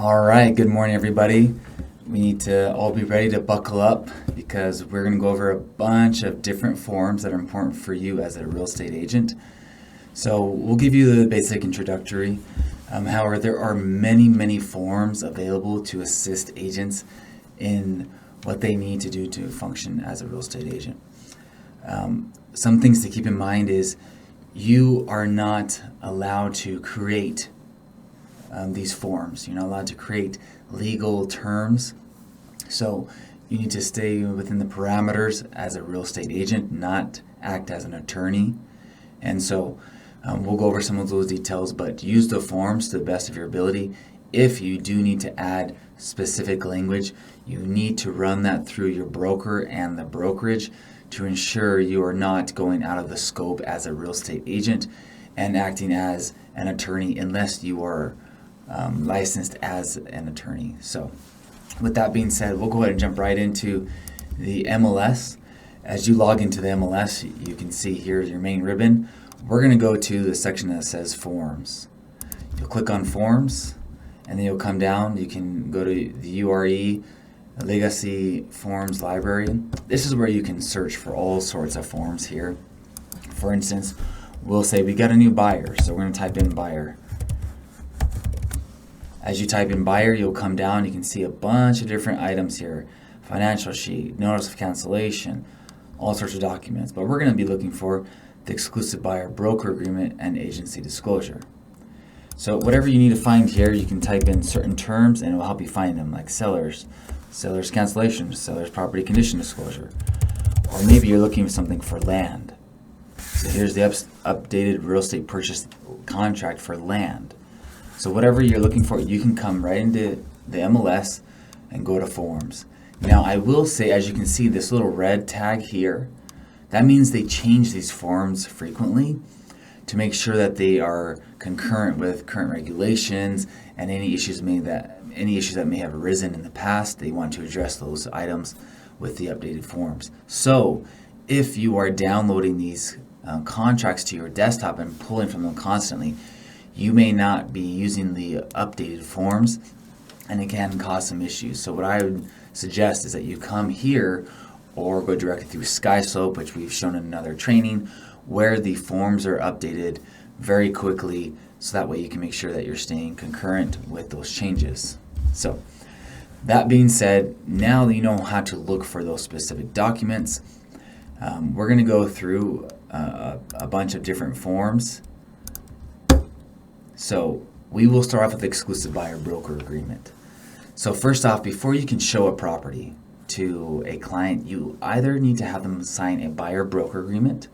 All right, good morning, everybody. We need to all be ready to buckle up because we're going to go over a bunch of different forms that are important for you as a real estate agent. So we'll give you the basic introductory. However, there are many forms available to assist agents in what they need to do to function as a real estate agent. Some things to keep in mind is you are not allowed to create these forms. You're not allowed to create legal terms. So you need to stay within the parameters as a real estate agent, not act as an attorney. And so we'll go over some of those details, but use the forms to the best of your ability. If you do need to add specific language, you need to run that through your broker and the brokerage to ensure you are not going out of the scope as a real estate agent and acting as an attorney unless you are licensed as an attorney. So with that being said, we'll go ahead and jump right into the MLS. As you log into the MLS, you can see here's your main ribbon. We're going to go to the section that says Forms. You'll click on Forms, and then you'll come down. You can go to the URE Legacy Forms Library. This is where you can search for all sorts of forms here. For instance, we'll say we got a new buyer, so we're going to type in buyer. As you type in buyer, you'll come down. You can see a bunch of different items here. Financial sheet, notice of cancellation, all sorts of documents. But we're going to be looking for the exclusive buyer broker agreement and agency disclosure. So whatever you need to find here, you can type in certain terms and it will help you find them, like seller's cancellation, seller's property condition disclosure. Or maybe you're looking for something for land. So here's the updated real estate purchase contract for land. So whatever you're looking for, you can come right into the MLS and go to Forms. Now I will say, as you can see, this little red tag here, that means they change these forms frequently to make sure that they are concurrent with current regulations and any issues that may have arisen in the past. They want to address those items with the updated forms. So if you are downloading these contracts to your desktop and pulling from them constantly, you may not be using the updated forms, and it can cause some issues. So what I would suggest is that you come here or go directly through SkySlope, which we've shown in another training, where the forms are updated very quickly, so that way you can make sure that you're staying concurrent with those changes. So that being said, now that you know how to look for those specific documents, we're going to go through a bunch of different forms. So we will start off with the exclusive buyer broker agreement. So first off, before you can show a property to a client, you either need to have them sign a buyer broker agreement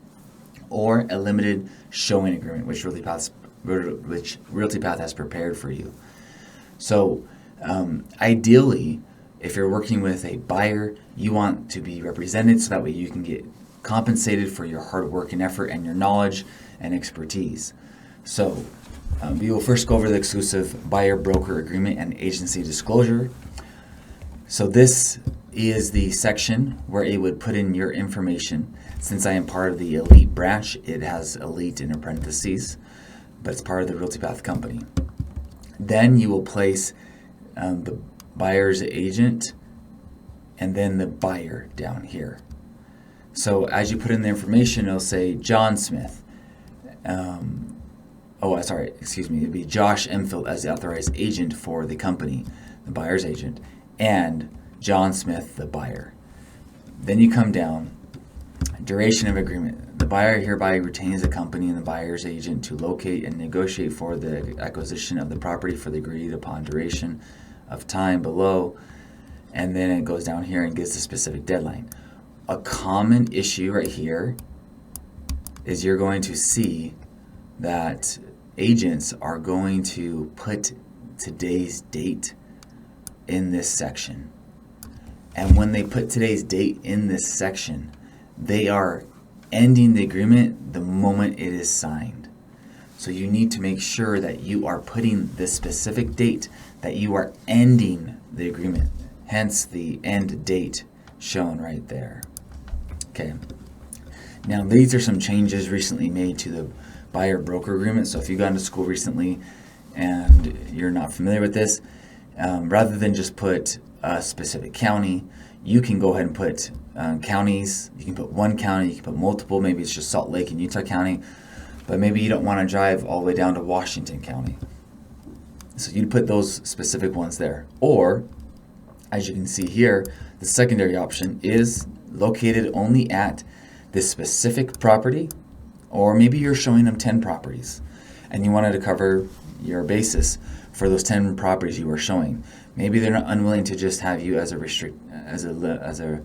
or a limited showing agreement, which Realty Path has prepared for you. So ideally, if you're working with a buyer, you want to be represented so that way you can get compensated for your hard work and effort and your knowledge and expertise. So we will first go over the exclusive buyer broker agreement and agency disclosure. So this is the section where it would put in your information. Since I am part of the elite branch, it has elite in parentheses, but it's part of the Realty Path company. Then you will place the buyer's agent and then the buyer down here. So as you put in the information, it'll say John Smith. It'd be Josh Emfield as the authorized agent for the company, the buyer's agent, and John Smith, the buyer. Then you come down, duration of agreement. The buyer hereby retains the company and the buyer's agent to locate and negotiate for the acquisition of the property for the agreed upon duration of time below. And then it goes down here and gives a specific deadline. A common issue right here is you're going to see that agents are going to put today's date in this section. And when they put today's date in this section, they are ending the agreement the moment it is signed. So you need to make sure that you are putting the specific date that you are ending the agreement, hence the end date shown right there. Okay. Now these are some changes recently made to the buyer broker agreement. So if you got into school recently and you're not familiar with this, Rather than just put a specific county, you can go ahead and put counties. You can put one county, you can put multiple. Maybe it's just Salt Lake and Utah County, but maybe you don't want to drive all the way down to Washington County. So you'd put those specific ones there. Or, as you can see here, the secondary option is located only at this specific property, or maybe you're showing them 10 properties and you wanted to cover your basis for those 10 properties you were showing. Maybe they're not unwilling to just have you as a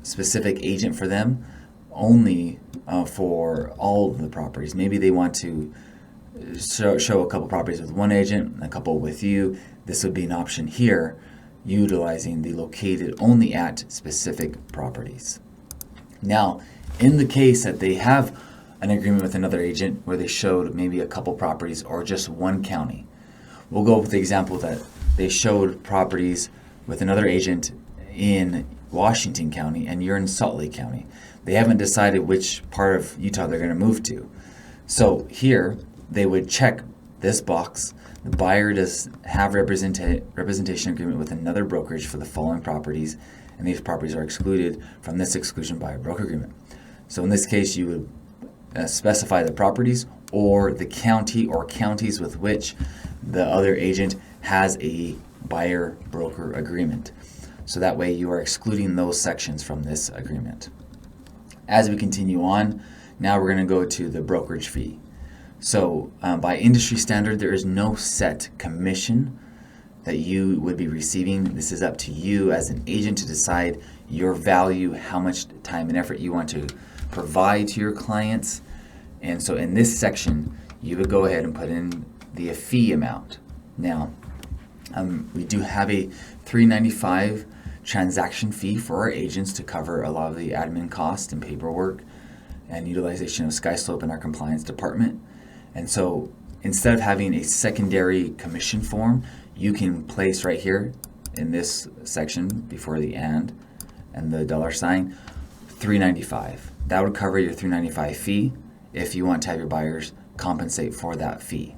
specific agent for them, only for all of the properties. Maybe they want to show a couple properties with one agent, a couple with you. This would be an option here, utilizing the located only at specific properties. Now, in the case that they have an agreement with another agent where they showed maybe a couple properties or just one county, we'll go with the example that they showed properties with another agent in Washington County and you're in Salt Lake County. They haven't decided which part of Utah they're going to move to. So here, they would check this box. The buyer does have representation agreement with another brokerage for the following properties, and these properties are excluded from this exclusion buyer broker agreement. So in this case, you would specify the properties or the county or counties with which the other agent has a buyer broker agreement. So that way you are excluding those sections from this agreement. As we continue on, now we're going to go to the brokerage fee. So by industry standard, there is no set commission that you would be receiving. This is up to you as an agent to decide your value, how much time and effort you want to provide to your clients. And so in this section, you would go ahead and put in the fee amount. Now, we do have a $3.95 transaction fee for our agents to cover a lot of the admin costs and paperwork and utilization of SkySlope in our compliance department. And so instead of having a secondary commission form, you can place right here in this section before the and the $sign, $3.95. That would cover your $3.95 fee if you want to have your buyers compensate for that fee.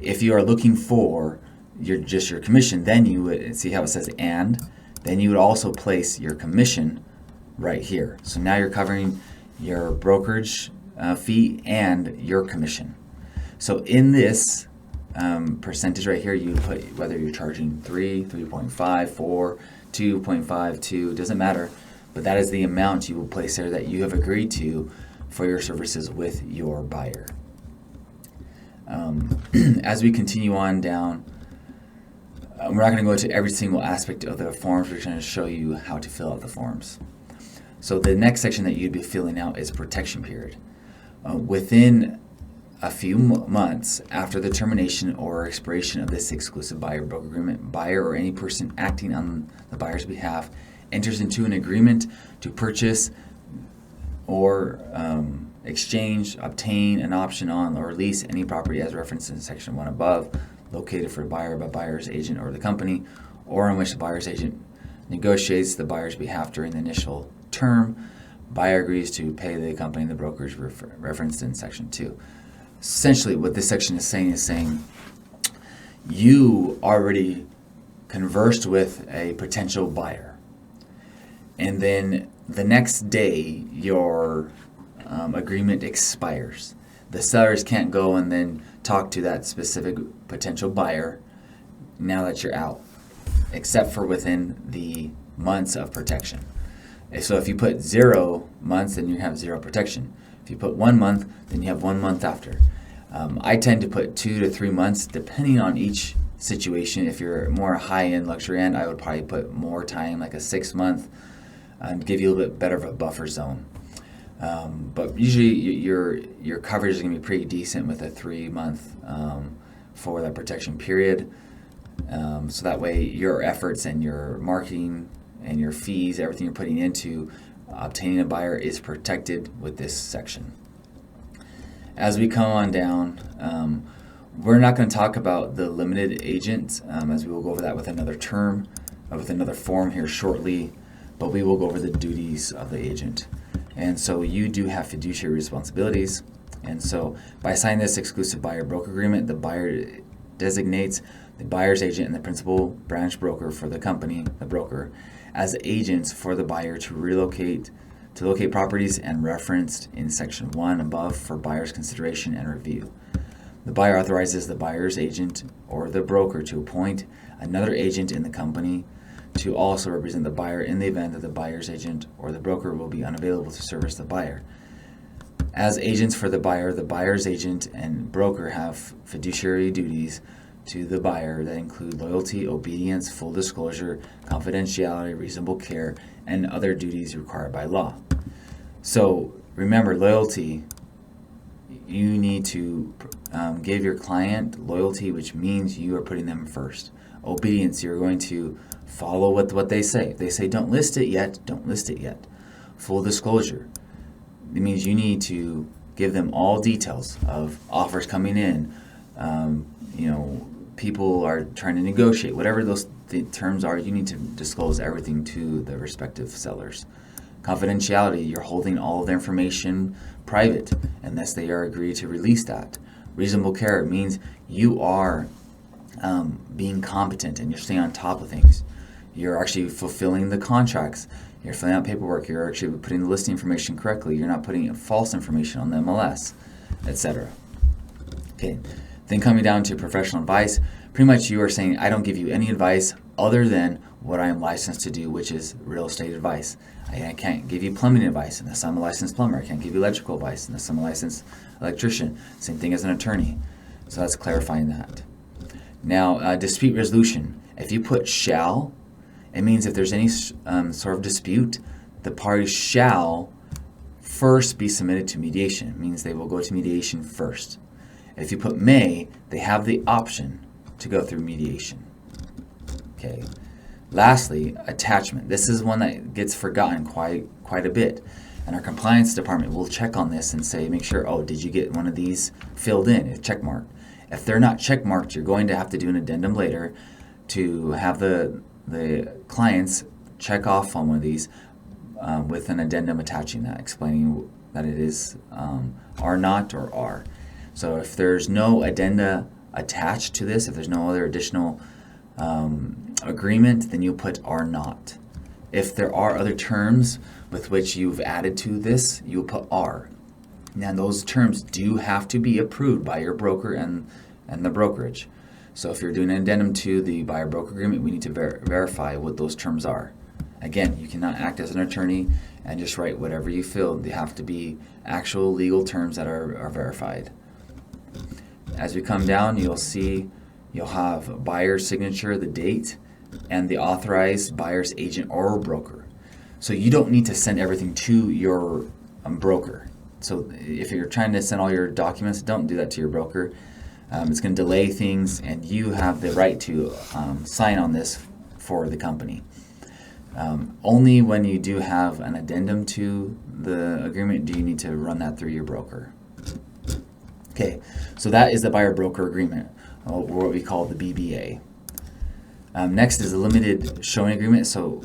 If you are looking for your commission, then you would see how it says and, then you would also place your commission right here. So now you're covering your brokerage fee and your commission. So in this percentage right here, you put whether you're charging 3, 3.5, 4, 2.52, doesn't matter, but that is the amount you will place there that you have agreed to for your services with your buyer. As we continue on down, we're not going to go into every single aspect of the forms. We're going to show you how to fill out the forms. So the next section that you'd be filling out is protection period. Within a few months after the termination or expiration of this exclusive buyer broker agreement, buyer or any person acting on the buyer's behalf enters into an agreement to purchase or exchange, obtain an option on, or lease any property as referenced in section 1 above, located for buyer by buyer's agent or the company, or on which the buyer's agent negotiates the buyer's behalf during the initial term. Buyer agrees to pay the company the brokerage referenced in section 2. Essentially, what this section is saying you already conversed with a potential buyer, and then the next day your agreement expires. The sellers can't go and then talk to that specific potential buyer now that you're out, except for within the months of protection. So if you put 0 months, then you have 0 protection. If you put 1 month, then you have 1 month after. I tend to put 2 to 3 months, depending on each situation. If you're more high-end luxury end, I would probably put more time, like a 6 month, and give you a little bit better of a buffer zone. But usually your coverage is going to be pretty decent with a 3 month for that protection period. So that way your efforts and your marketing and your fees, everything you're putting into obtaining a buyer is protected with this section. As we come on down, we're not going to talk about the limited agent, as we will go over that with another term, with another form here shortly, but we will go over the duties of the agent. And so you do have fiduciary responsibilities. And so by signing this exclusive buyer broker agreement, the buyer designates the buyer's agent and the principal branch broker for the company, the broker, as agents for the buyer to locate properties and referenced in section 1 above for buyer's consideration and review. The buyer authorizes the buyer's agent or the broker to appoint another agent in the company to also represent the buyer in the event that the buyer's agent or the broker will be unavailable to service the buyer. As agents for the buyer's agent and broker have fiduciary duties to the buyer that include loyalty, obedience, full disclosure, confidentiality, reasonable care, and other duties required by law. So remember, loyalty, you need to give your client loyalty, which means you are putting them first. Obedience, you're going to follow what they say. If they say don't list it yet, don't list it yet. Full disclosure, it means you need to give them all details of offers coming in, people are trying to negotiate, whatever those terms are, you need to disclose everything to the respective sellers. Confidentiality, you're holding all of the information private unless they are agreed to release that. Reasonable care means you are being competent and you're staying on top of things. You're actually fulfilling the contracts. You're filling out paperwork. You're actually putting the listing information correctly. You're not putting false information on the MLS, etc. Okay. Then coming down to professional advice, pretty much you are saying, I don't give you any advice other than what I am licensed to do, which is real estate advice. I can't give you plumbing advice unless I'm a licensed plumber. I can't give you electrical advice unless I'm a licensed electrician. Same thing as an attorney. So that's clarifying that. Now, dispute resolution. If you put shall, it means if there's any sort of dispute, the parties shall first be submitted to mediation. It means they will go to mediation first. If you put may, they have the option to go through mediation. Okay. Lastly, attachment. This is one that gets forgotten quite a bit. And our compliance department will check on this and say, make sure, did you get one of these filled in, if check marked. If they're not check marked, you're going to have to do an addendum later to have the clients check off on one of these with an addendum attaching that, explaining that it is are not or are. So if there's no addenda attached to this, if there's no other additional agreement, then you put are not. If there are other terms with which you've added to this, you'll put are. Now those terms do have to be approved by your broker and the brokerage. So if you're doing an addendum to the buyer-broker agreement, we need to verify what those terms are. Again, you cannot act as an attorney and just write whatever you feel. They have to be actual legal terms that are verified. As we come down, you'll see you'll have buyer's signature, the date, and the authorized buyer's agent or broker. So you don't need to send everything to your broker. So if you're trying to send all your documents, don't do that to your broker. It's going to delay things, and you have the right to sign on this for the company. Only when you do have an addendum to the agreement do you need to run that through your broker. Okay, so that is the buyer-broker agreement, or what we call the BBA. Next is the limited showing agreement. So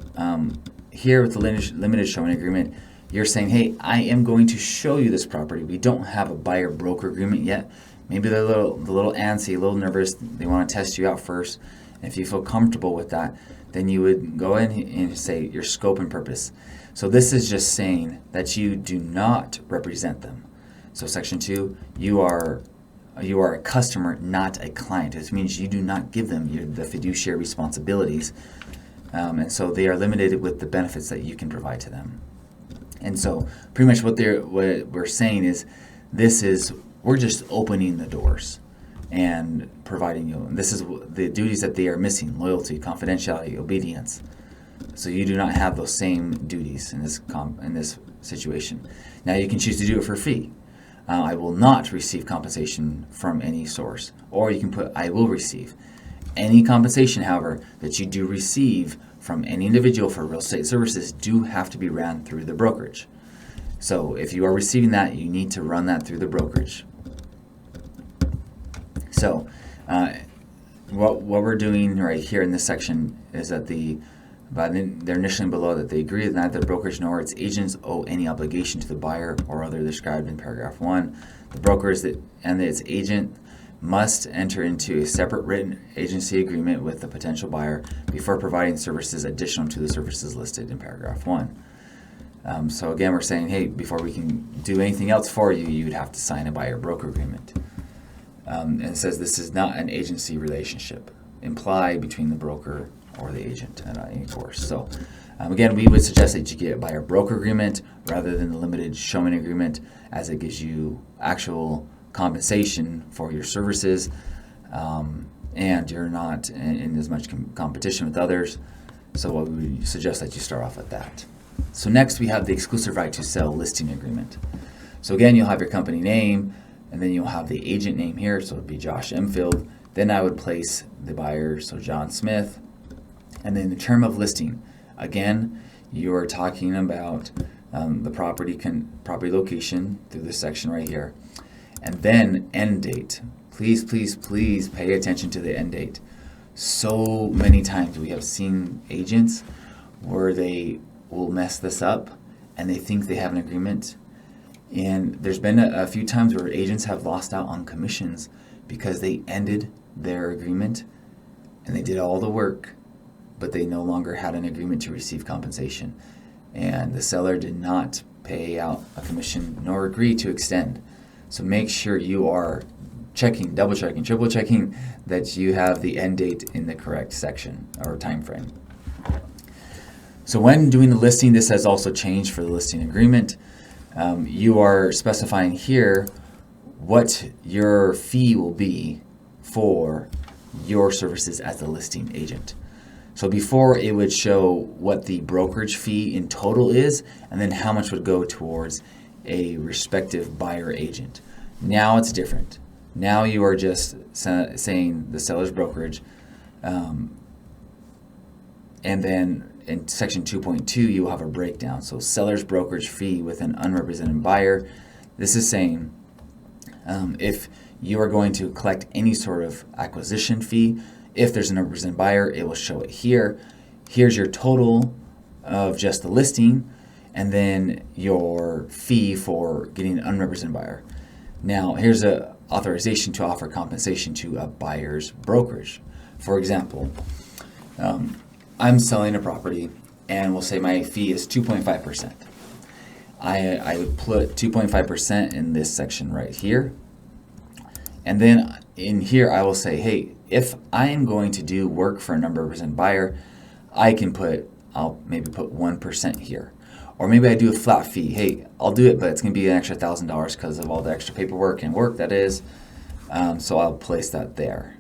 here with the limited showing agreement, you're saying, hey, I am going to show you this property. We don't have a buyer-broker agreement yet. Maybe they're a little antsy, a little nervous. They want to test you out first. And if you feel comfortable with that, then you would go in and say your scope and purpose. So this is just saying that you do not represent them. So section 2, you are a customer, not a client. This means you do not give them the fiduciary responsibilities. And so they are limited with the benefits that you can provide to them. And so pretty much what we're saying is we're just opening the doors and providing you. And this is the duties that they are missing: loyalty, confidentiality, obedience. So you do not have those same duties in this situation. Now you can choose to do it for free. I will not receive compensation from any source. Or you can put I will receive. Any compensation, however, that you do receive from any individual for real estate services do have to be ran through the brokerage. So if you are receiving that, you need to run that through the brokerage. So what we're doing right here in this section is that they're initially below that they agree that neither the brokerage nor its agents owe any obligation to the buyer or other described in paragraph 1. The broker and its agent must enter into a separate written agency agreement with the potential buyer before providing services additional to the services listed in paragraph 1. So again, we're saying, hey, before we can do anything else for you, you would have to sign a buyer-broker agreement. And it says this is not an agency relationship implied between the broker or the agent in any course. So again, we would suggest that you get a buyer-broker agreement rather than the limited showman agreement, as it gives you actual compensation for your services, and you're not in as much competition with others. So what we would suggest that you start off with that. So next we have the exclusive right to sell listing agreement. So again, you'll have your company name, and then you'll have the agent name here, so it would be Josh Emfield. Then I would place the buyer, so John Smith. And then the term of listing. Again, you are talking about the property location through this section right here. And then end date. Please, please, please pay attention to the end date. So many times we have seen agents where they will mess this up and they think they have an agreement. And there's been a few times where agents have lost out on commissions because they ended their agreement and they did all the work, but they no longer had an agreement to receive compensation. And the seller did not pay out a commission nor agree to extend. So make sure you are checking, double checking, triple checking that you have the end date in the correct section or time frame. So when doing the listing, this has also changed for the listing agreement. You are specifying here what your fee will be for your services as a listing agent. So before, it would show what the brokerage fee in total is, and then how much would go towards a respective buyer agent. Now it's different. Now you are just saying the seller's brokerage, and then in section 2.2 you will have a breakdown. So seller's brokerage fee with an unrepresented buyer. This is saying if you are going to collect any sort of acquisition fee, if there's an unrepresented buyer, it will show it here. Here's your total of just the listing, and then your fee for getting an unrepresented buyer. Now, here's a authorization to offer compensation to a buyer's brokerage. For example, I'm selling a property, and we'll say my fee is 2.5%. I would put 2.5% in this section right here. And then in here, I will say, hey, if I am going to do work for a unrepresented buyer, I'll maybe put 1% here. Or maybe I do a flat fee. Hey, I'll do it, but it's going to be an extra $1,000 because of all the extra paperwork and work that is. So I'll place that there.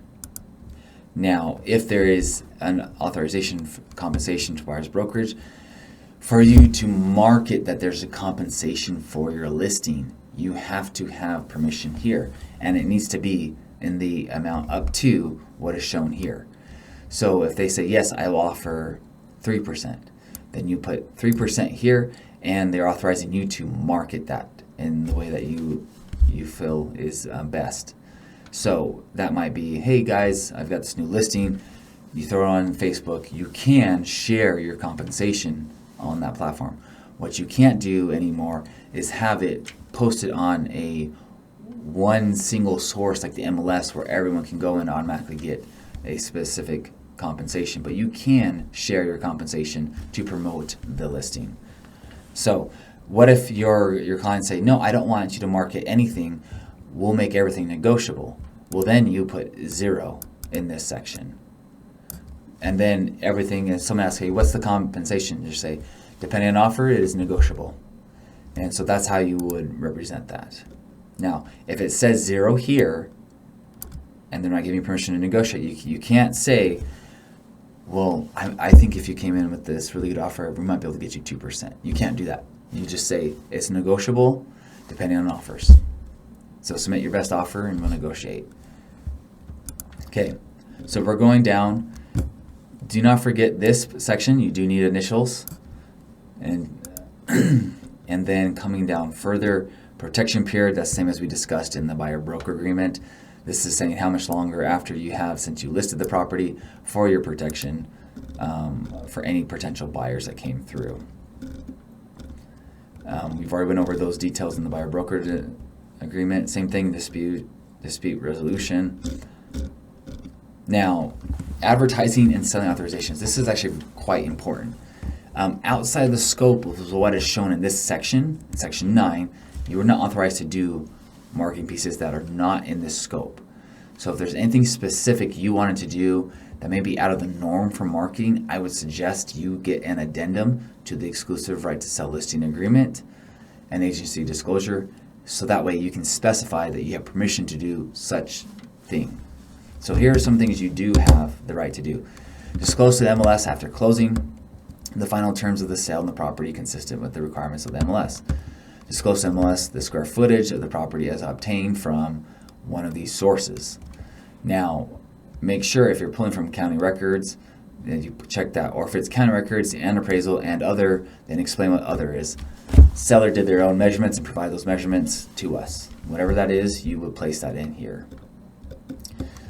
Now, if there is an authorization for compensation to buyer's brokerage, for you to market that there's a compensation for your listing, you have to have permission here. And it needs to be in the amount up to what is shown here. So if they say, yes, I will offer 3%, then you put 3% here, and they're authorizing you to market that in the way that you feel is best. So that might be, hey guys, I've got this new listing. You throw it on Facebook. You can share your compensation on that platform. What you can't do anymore is have it posted on one single source like the MLS where everyone can go and automatically get a specific compensation, but you can share your compensation to promote the listing. So what if your clients say, no, I don't want you to market anything, we'll make everything negotiable? Well, then you put 0 in this section. And then everything, if someone asks, hey, what's the compensation? You say, depending on offer, it is negotiable. And so that's how you would represent that. Now, if it says 0 here, and they're not giving you permission to negotiate, you can't say, well, I think if you came in with this really good offer, we might be able to get you 2%. You can't do that. You just say it's negotiable depending on offers. So submit your best offer and we'll negotiate. Okay, so we're going down. Do not forget this section. You do need initials. And then coming down further, protection period, that's the same as we discussed in the buyer-broker agreement. This is saying how much longer after you have since you listed the property for your protection for any potential buyers that came through. We've already went over those details in the buyer-broker agreement. Same thing, dispute dispute resolution. Now, advertising and selling authorizations. This is actually quite important. Outside the scope of what is shown in this section, section 9, you are not authorized to do marketing pieces that are not in this scope. So if there's anything specific you wanted to do that may be out of the norm for marketing, I would suggest you get an addendum to the exclusive right to sell listing agreement and agency disclosure, so that way you can specify that you have permission to do such thing. So here are some things you do have the right to do. Disclose to the MLS after closing the final terms of the sale and the property consistent with the requirements of the MLS. Disclose to MLS the square footage of the property as obtained from one of these sources. Now, make sure if you're pulling from county records, that you check that, or if it's county records and appraisal and other, then explain what other is. Seller did their own measurements and provide those measurements to us. Whatever that is, you would place that in here.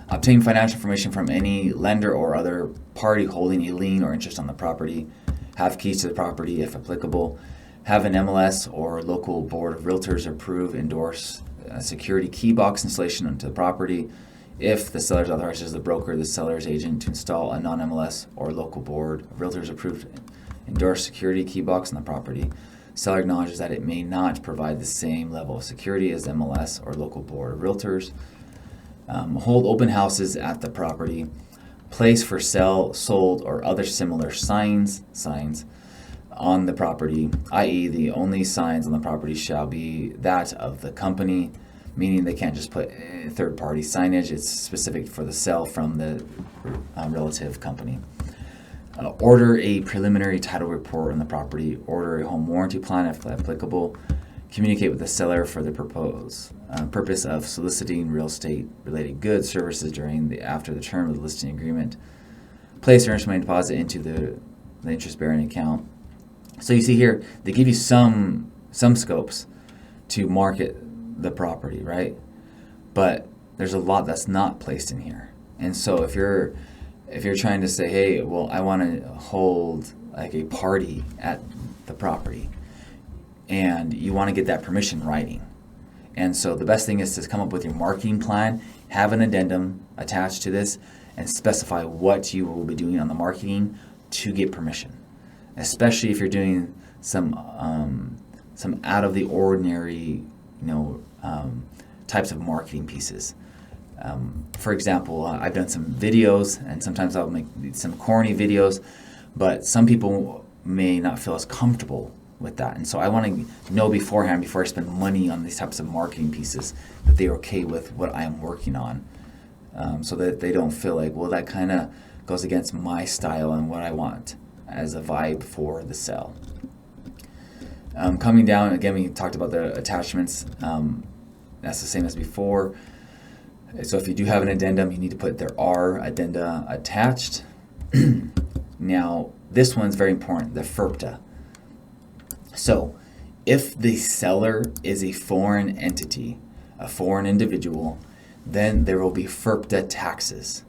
Obtain financial information from any lender or other party holding a lien or interest on the property. Have keys to the property if applicable. Have an MLS or local board of realtors approve, endorse a security key box installation onto the property. If the seller's authorizes the broker, the seller's agent to install a non-MLS or local board of realtors approved, endorse security key box on the property. Seller acknowledges that it may not provide the same level of security as MLS or local board of realtors. Hold open houses at the property. Place for sale, sold, or other similar signs on the property, i.e. the only signs on the property shall be that of the company, meaning they can't just put third-party signage. It's specific for the sale from the relative company. Order a preliminary title report on the property. Order a home warranty plan if applicable. Communicate with the seller for the purpose of soliciting real estate related goods, services after the term of the listing agreement. Place earnest money deposit into the interest bearing account. So you see here, they give you some scopes to market the property, right? But there's a lot that's not placed in here. And so if you're trying to say, hey, well, I want to hold like a party at the property, and you want to get that permission writing. And so the best thing is to come up with your marketing plan, have an addendum attached to this, and specify what you will be doing on the marketing to get permission. Especially if you're doing some out of the ordinary, types of marketing pieces. For example, I've done some videos, and sometimes I'll make some corny videos, but some people may not feel as comfortable with that. And so I want to know beforehand, before I spend money on these types of marketing pieces, that they're okay with what I am working on, so that they don't feel like, well, that kind of goes against my style and what I want as a vibe for the sale. Coming down, again, we talked about the attachments. That's the same as before. So if you do have an addendum, you need to put there are addenda attached. Now, this one's very important, the FIRPTA. So if the seller is a foreign entity, a foreign individual, then there will be FIRPTA taxes.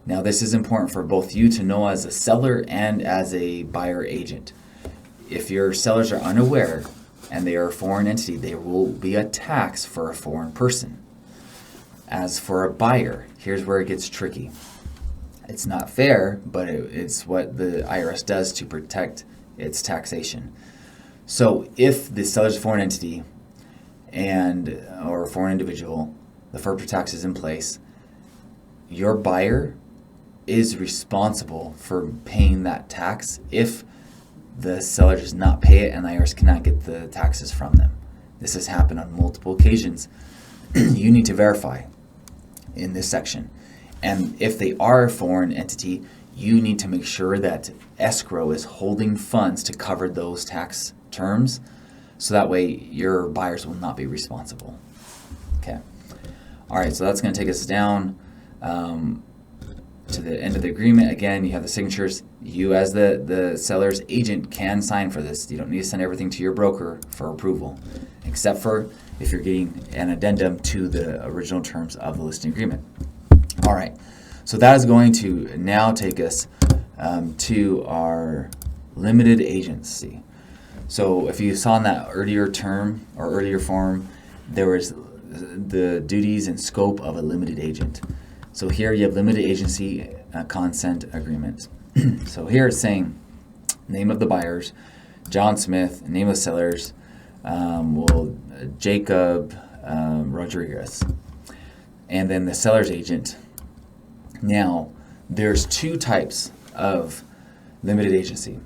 Now, this is important for both you to know as a seller and as a buyer agent. If your sellers are unaware and they are a foreign entity, there will be a tax for a foreign person. As for a buyer, here's where it gets tricky. It's not fair, but it's what the IRS does to protect its taxation. So if the seller is a foreign entity or a foreign individual, the FIRPTA tax is in place, your buyer is responsible for paying that tax if the seller does not pay it and the IRS cannot get the taxes from them. This has happened on multiple occasions. You need to verify in this section. And if they are a foreign entity, you need to make sure that escrow is holding funds to cover those tax terms, so that way your buyers will not be responsible. Okay. All right, so that's going to take us down to the end of the agreement. Again, you have the signatures. You as the seller's agent can sign for this. You don't need to send everything to your broker for approval, except for if you're getting an addendum to the original terms of the listing agreement. All right, so that is going to now take us to our limited agency. So if you saw in that earlier term or earlier form, there was the duties and scope of a limited agent. So here you have limited agency consent agreements. So here it's saying name of the buyers, John Smith, name of the sellers, Jacob Rodriguez, and then the seller's agent. Now, there's two types of limited agency.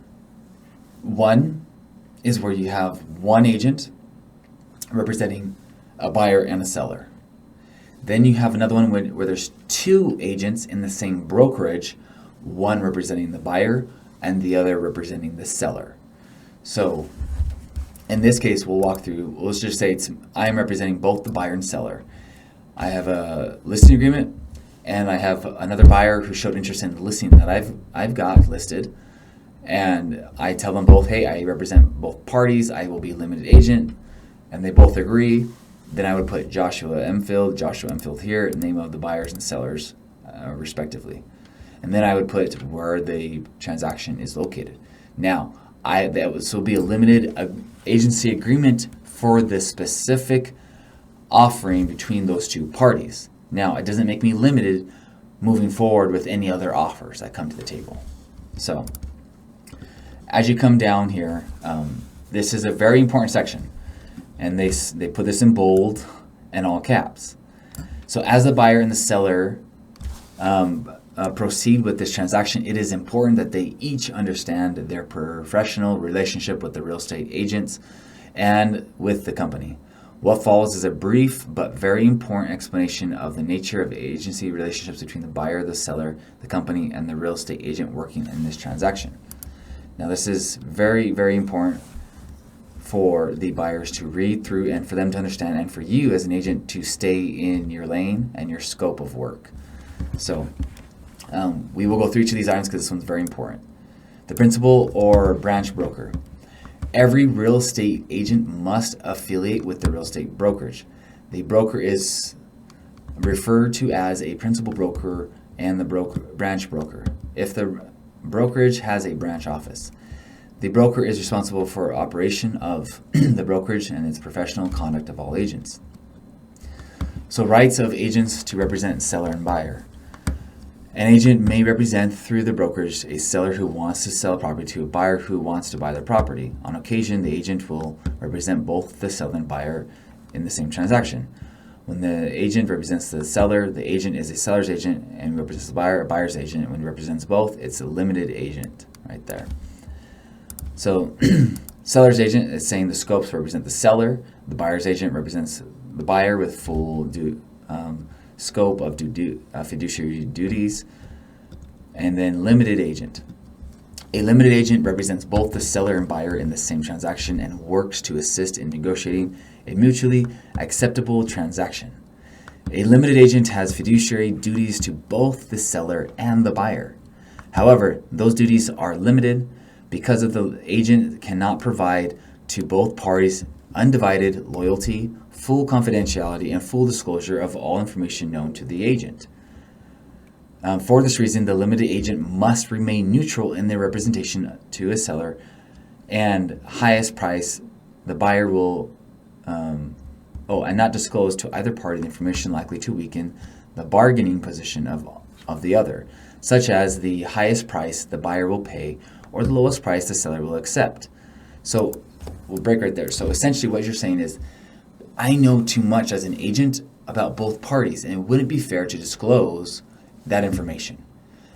One is where you have one agent representing a buyer and a seller. Then you have another one where there's two agents in the same brokerage, one representing the buyer and the other representing the seller. So in this case, we'll walk through, let's just say I am representing both the buyer and seller. I have a listing agreement and I have another buyer who showed interest in the listing that I've got listed. And I tell them both, hey, I represent both parties, I will be a limited agent, and they both agree. Then I would put Joshua Enfield here, name of the buyers and sellers, respectively. And then I would put where the transaction is located. Now, this will be a limited agency agreement for the specific offering between those two parties. Now, it doesn't make me limited moving forward with any other offers that come to the table. So, as you come down here, this is a very important section, and they put this in bold and all caps. So as the buyer and the seller proceed with this transaction, it is important that they each understand their professional relationship with the real estate agents and with the company. What follows is a brief but very important explanation of the nature of agency relationships between the buyer, the seller, the company, and the real estate agent working in this transaction. Now, this is very, very important for the buyers to read through and for them to understand, and for you as an agent to stay in your lane and your scope of work. So we will go through each of these items because this one's very important. The principal or branch broker. Every real estate agent must affiliate with the real estate brokerage. The broker is referred to as a principal broker and the branch broker. If the brokerage has a branch office, the broker is responsible for operation of the brokerage and its professional conduct of all agents. So, rights of agents to represent seller and buyer. An agent may represent through the brokerage a seller who wants to sell property to a buyer who wants to buy their property. On occasion, the agent will represent both the seller and buyer in the same transaction. When the agent represents the seller, the agent is a seller's agent, and represents the buyer, a buyer's agent. When he represents both, it's a limited agent right there. So, seller's agent is saying the scopes represent the seller. The buyer's agent represents the buyer with full scope of fiduciary duties. And then limited agent. A limited agent represents both the seller and buyer in the same transaction and works to assist in negotiating a mutually acceptable transaction. A limited agent has fiduciary duties to both the seller and the buyer. However, those duties are limited because of the agent cannot provide to both parties undivided loyalty, full confidentiality, and full disclosure of all information known to the agent. For this reason, the limited agent must remain neutral in their representation to a seller, and highest price the buyer will and not disclose to either party the information likely to weaken the bargaining position of the other, such as the highest price the buyer will pay or the lowest price the seller will accept. So we'll break right there. So essentially what you're saying is, I know too much as an agent about both parties, and it wouldn't be fair to disclose that information.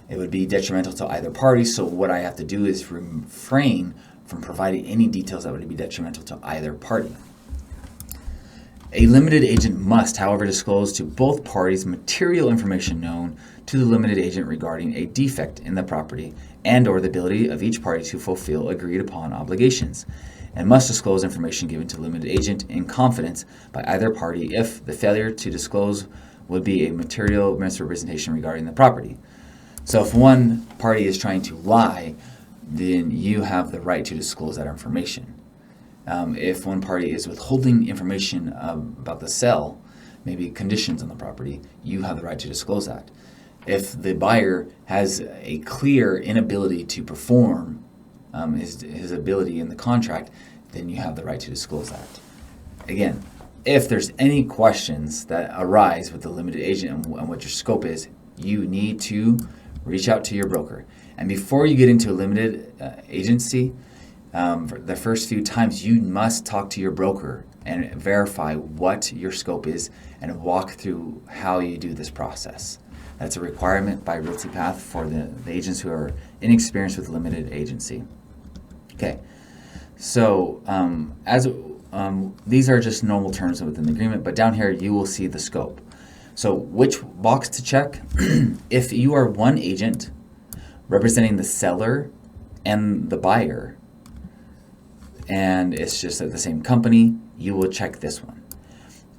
It would be detrimental to either party, so what I have to do is refrain from providing any details that would be detrimental to either party. A limited agent must, however, disclose to both parties material information known to the limited agent regarding a defect in the property and or the ability of each party to fulfill agreed upon obligations, and must disclose information given to the limited agent in confidence by either party if the failure to disclose would be a material misrepresentation regarding the property. So if one party is trying to lie, then you have the right to disclose that information. If one party is withholding information about the sale, maybe conditions on the property, you have the right to disclose that. If the buyer has a clear inability to perform his ability in the contract, then you have the right to disclose that. Again, if there's any questions that arise with the limited agent and what your scope is, you need to reach out to your broker. And before you get into a limited agency, for the first few times, you must talk to your broker and verify what your scope is and walk through how you do this process. That's a requirement by Realty Path for the agents who are inexperienced with limited agency. Okay, so these are just normal terms within the agreement, but down here you will see the scope. So which box to check? If you are one agent representing the seller and the buyer, and it's just at the same company, you will check this one.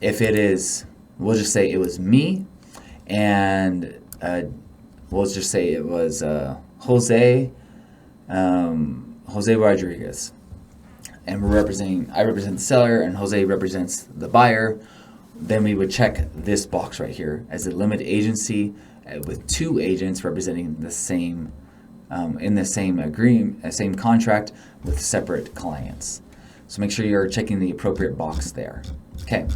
If it is, we'll just say it was me, and we'll just say it was Jose Rodriguez, and I represent the seller, and Jose represents the buyer. Then we would check this box right here as a limited agency with two agents representing the same in the same agreement, same contract with separate clients. So make sure you're checking the appropriate box there. Okay,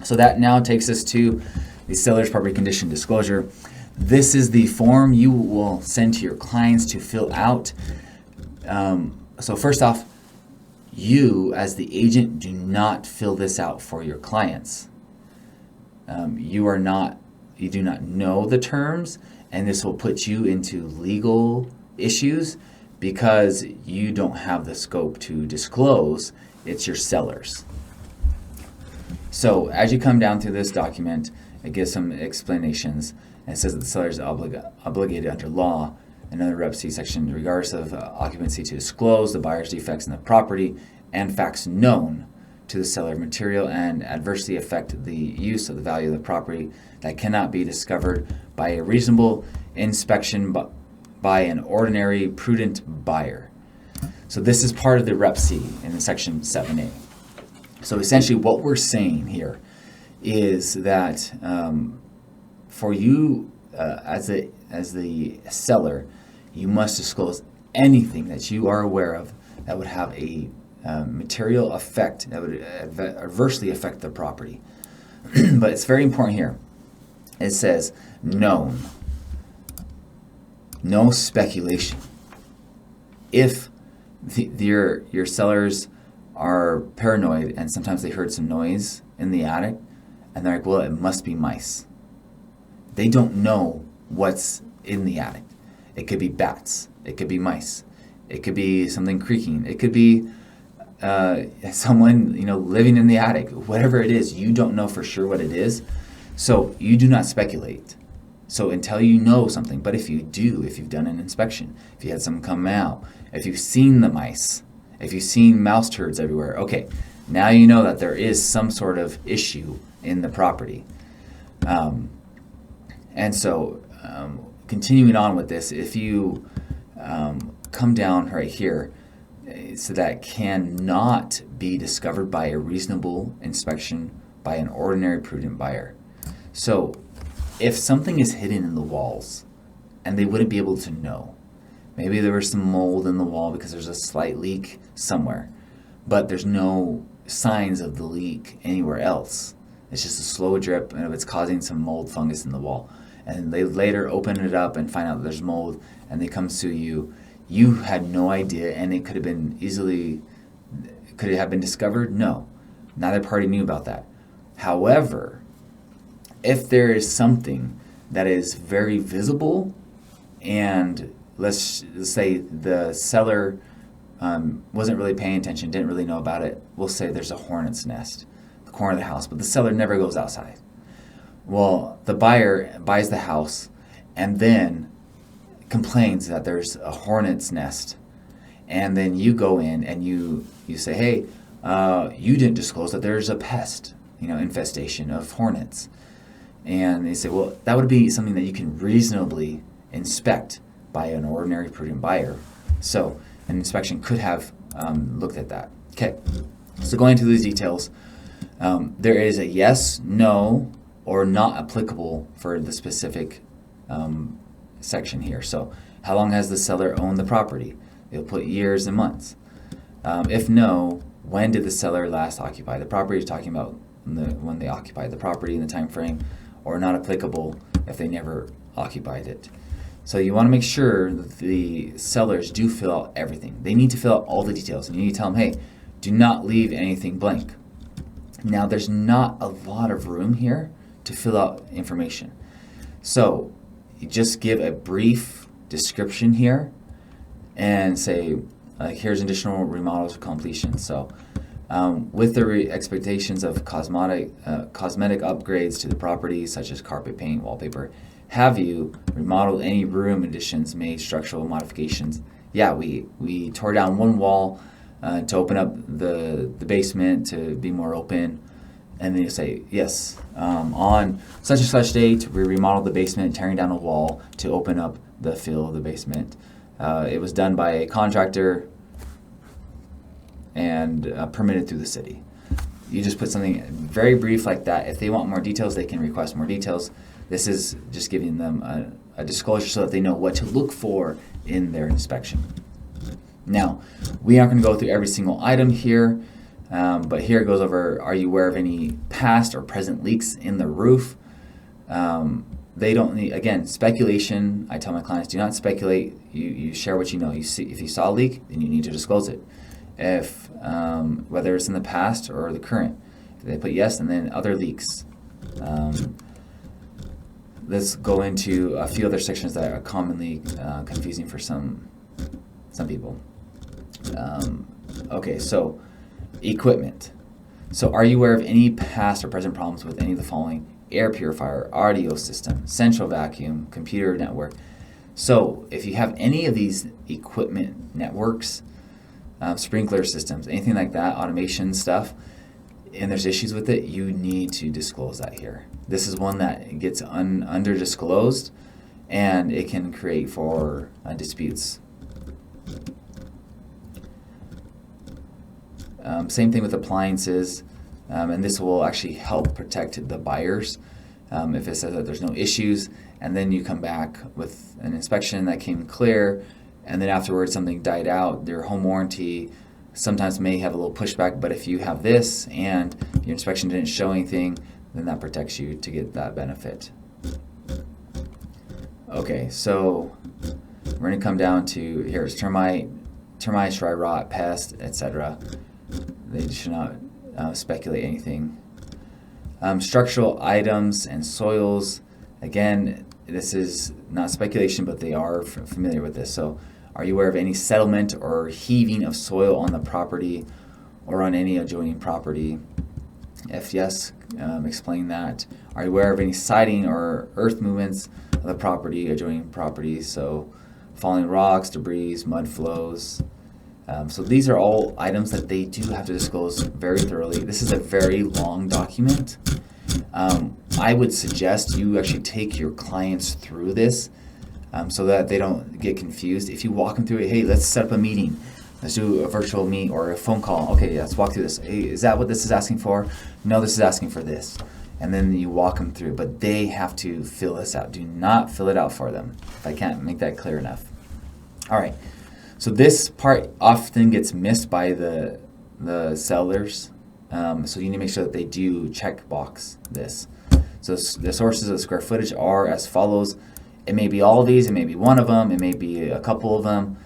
so that now takes us to the seller's property condition disclosure. This is the form you will send to your clients to fill out. So first off, you as the agent do not fill this out for your clients. You do not know the terms, and this will put you into legal issues because you don't have the scope to disclose. It's your sellers. So as you come down through this document, it gives some explanations, and it says that the seller is obligated under law and under Rep C section, regardless of occupancy, to disclose the buyer's defects in the property and facts known to the seller of material and adversely affect the use of the value of the property that cannot be discovered by a reasonable inspection by an ordinary prudent buyer. So this is part of the Rep C in section 7A. So essentially what we're saying here is that for you as the seller, you must disclose anything that you are aware of that would have a material effect that would adversely affect the property. But it's very important here. It says known, no speculation. If your sellers are paranoid and sometimes they heard some noise in the attic and they're like, well, it must be mice. They don't know what's in the attic. It could be bats. It could be mice. It could be something creaking. It could be someone living in the attic. Whatever it is, you don't know for sure what it is. So you do not speculate. So until you know something, but if you do, if you've done an inspection, if you had someone come out, if you've seen the mice, if you've seen mouse turds everywhere, okay, now you know that there is some sort of issue in the property. And so continuing on with this, if you come down right here, so that cannot be discovered by a reasonable inspection by an ordinary prudent buyer. So if something is hidden in the walls and they wouldn't be able to know, maybe there was some mold in the wall because there's a slight leak somewhere, but there's no signs of the leak anywhere else. It's just a slow drip, and it's causing some mold fungus in the wall. And they later open it up and find out there's mold, and they come sue you. You had no idea, and it could have been could it have been discovered? No. Neither party knew about that. However, if there is something that is very visible, and let's say the seller wasn't really paying attention, didn't really know about it, we'll say there's a hornet's nest in the corner of the house, but the seller never goes outside. Well, the buyer buys the house and then complains that there's a hornet's nest, and then you go in and you say, hey, you didn't disclose that there's a pest, infestation of hornets. And they say, well, that would be something that you can reasonably inspect by an ordinary prudent buyer. So an inspection could have looked at that. Okay, so going into these details, there is a yes, no, or not applicable for the specific section here. So how long has the seller owned the property? They'll put years and months. If no, when did the seller last occupy the property? Talking about when they occupied the property in the time frame, or not applicable if they never occupied it. So you want to make sure that the sellers do fill out everything. They need to fill out all the details, and you need to tell them, hey, do not leave anything blank. Now, there's not a lot of room here to fill out information. So you just give a brief description here and say, here's additional remodels or completion. So with the expectations of cosmetic upgrades to the property, such as carpet paint, wallpaper, have you remodeled any room additions, made structural modifications? Yeah, we tore down one wall to open up the basement to be more open. And then you say, yes, on such and such date, we remodeled the basement, tearing down a wall to open up the fill of the basement. It was done by a contractor and permitted through the city. You just put something very brief like that. If they want more details, they can request more details. This is just giving them a disclosure so that they know what to look for in their inspection. Now, we aren't going to go through every single item here, but here it goes over, are you aware of any past or present leaks in the roof? They don't need, again, speculation. I tell my clients, do not speculate. You share what you know. You see, if you saw a leak, then you need to disclose it. If whether it's in the past or the current, if they put yes, and then other leaks. Let's go into a few other sections that are commonly confusing for some people. Okay, so equipment. So are you aware of any past or present problems with any of the following? Air purifier, audio system, central vacuum, computer network. So if you have any of these equipment networks, sprinkler systems, anything like that, automation stuff, and there's issues with it, you need to disclose that here. This is one that gets under disclosed, and it can create for disputes. Same thing with appliances, and this will actually help protect the buyers if it says that there's no issues, and then you come back with an inspection that came clear, and then afterwards something died out. Their home warranty sometimes may have a little pushback, but if you have this and your inspection didn't show anything, then that protects you to get that benefit. Okay, so we're going to come down to, here's termites, dry rot, pest, etc. They should not speculate anything. Structural items and soils, again, this is not speculation, but they are familiar with this. So are you aware of any settlement or heaving of soil on the property or on any adjoining property? If yes, explain that. Are you aware of any siding or earth movements of the property, adjoining property? So falling rocks, debris, mud flows. So these are all items that they do have to disclose very thoroughly. This is a very long document. I would suggest you actually take your clients through this so that they don't get confused. If you walk them through it, hey, let's set up a meeting. Let's do a virtual meet or a phone call. Okay, yeah, let's walk through this. Hey, is that what this is asking for? No, this is asking for this. And then you walk them through, but they have to fill this out. Do not fill it out for them, if I can't make that clear enough. All right. So this part often gets missed by the sellers. So you need to make sure that they do check box this. So the sources of the square footage are as follows. It may be all of these. It may be one of them. It may be a couple of them.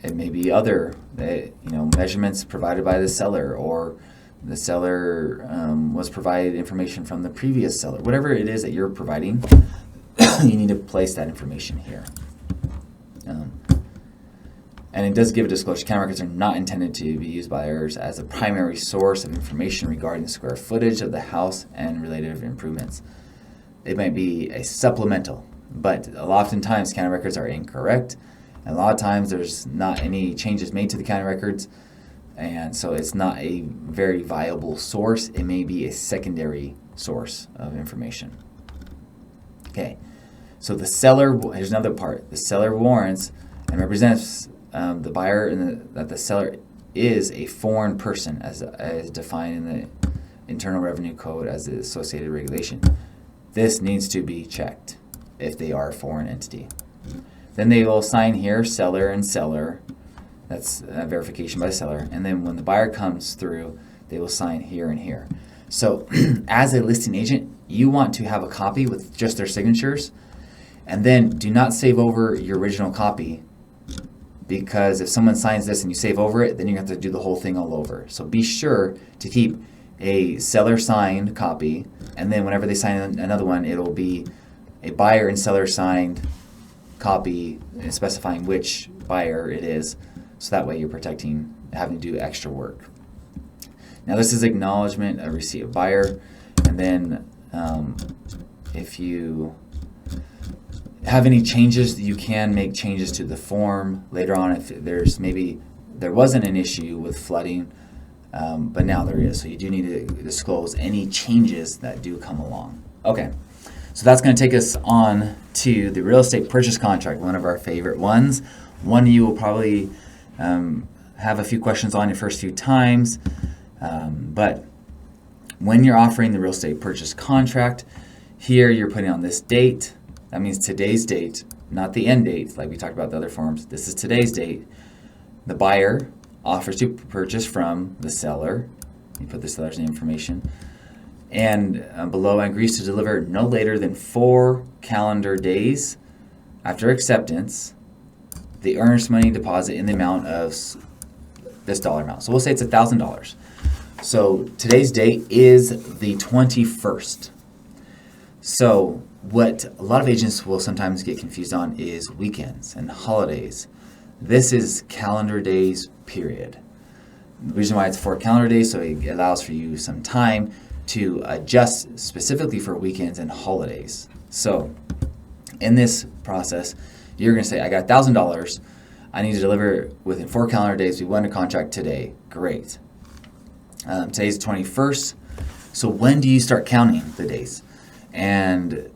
It may be other measurements provided by the seller, or the seller was provided information from the previous seller. Whatever it is that you're providing, you need to place that information here. And it does give a disclosure. Camera records are not intended to be used by buyers as a primary source of information regarding the square footage of the house and related improvements. It might be a supplemental, but oftentimes county records are incorrect. And a lot of times there's not any changes made to the county records, and so it's not a very viable source. It may be a secondary source of information. Okay, so the seller, here's another part. The seller warrants and represents the buyer and that the seller is a foreign person as defined in the Internal Revenue Code as the associated regulation. This needs to be checked if they are a foreign entity. Then they will sign here, seller and seller. That's verification by the seller. And then when the buyer comes through, they will sign here and here. So as a listing agent, you want to have a copy with just their signatures, and then do not save over your original copy, because if someone signs this and you save over it, then you have to do the whole thing all over. So be sure to keep a seller signed copy, and then whenever they sign another one, it'll be a buyer and seller signed copy specifying which buyer it is, so that way you're protecting having to do extra work. Now this is acknowledgement of receipt of buyer, and then if you have any changes, you can make changes to the form later on if there wasn't an issue with flooding, but now there is. So you do need to disclose any changes that do come along. Okay, so that's going to take us on to the real estate purchase contract, one of our favorite ones. One you will probably have a few questions on your first few times, but when you're offering the real estate purchase contract, here you're putting on this date. That means today's date, not the end date like we talked about the other forms. This is today's date. The buyer offers to purchase from the seller. You put the seller's information. And below, agrees to deliver no later than 4 calendar days after acceptance the earnest money deposit in the amount of this dollar amount. So we'll say it's $1,000. So today's date is the 21st. So what a lot of agents will sometimes get confused on is weekends and holidays. This is calendar days, period. The reason why it's 4 calendar days, so it allows for you some time to adjust specifically for weekends and holidays. So in this process, you're going to say, I got $1,000. I need to deliver within 4 calendar days. We won a contract today. Great. Today's the 21st. So when do you start counting the days? And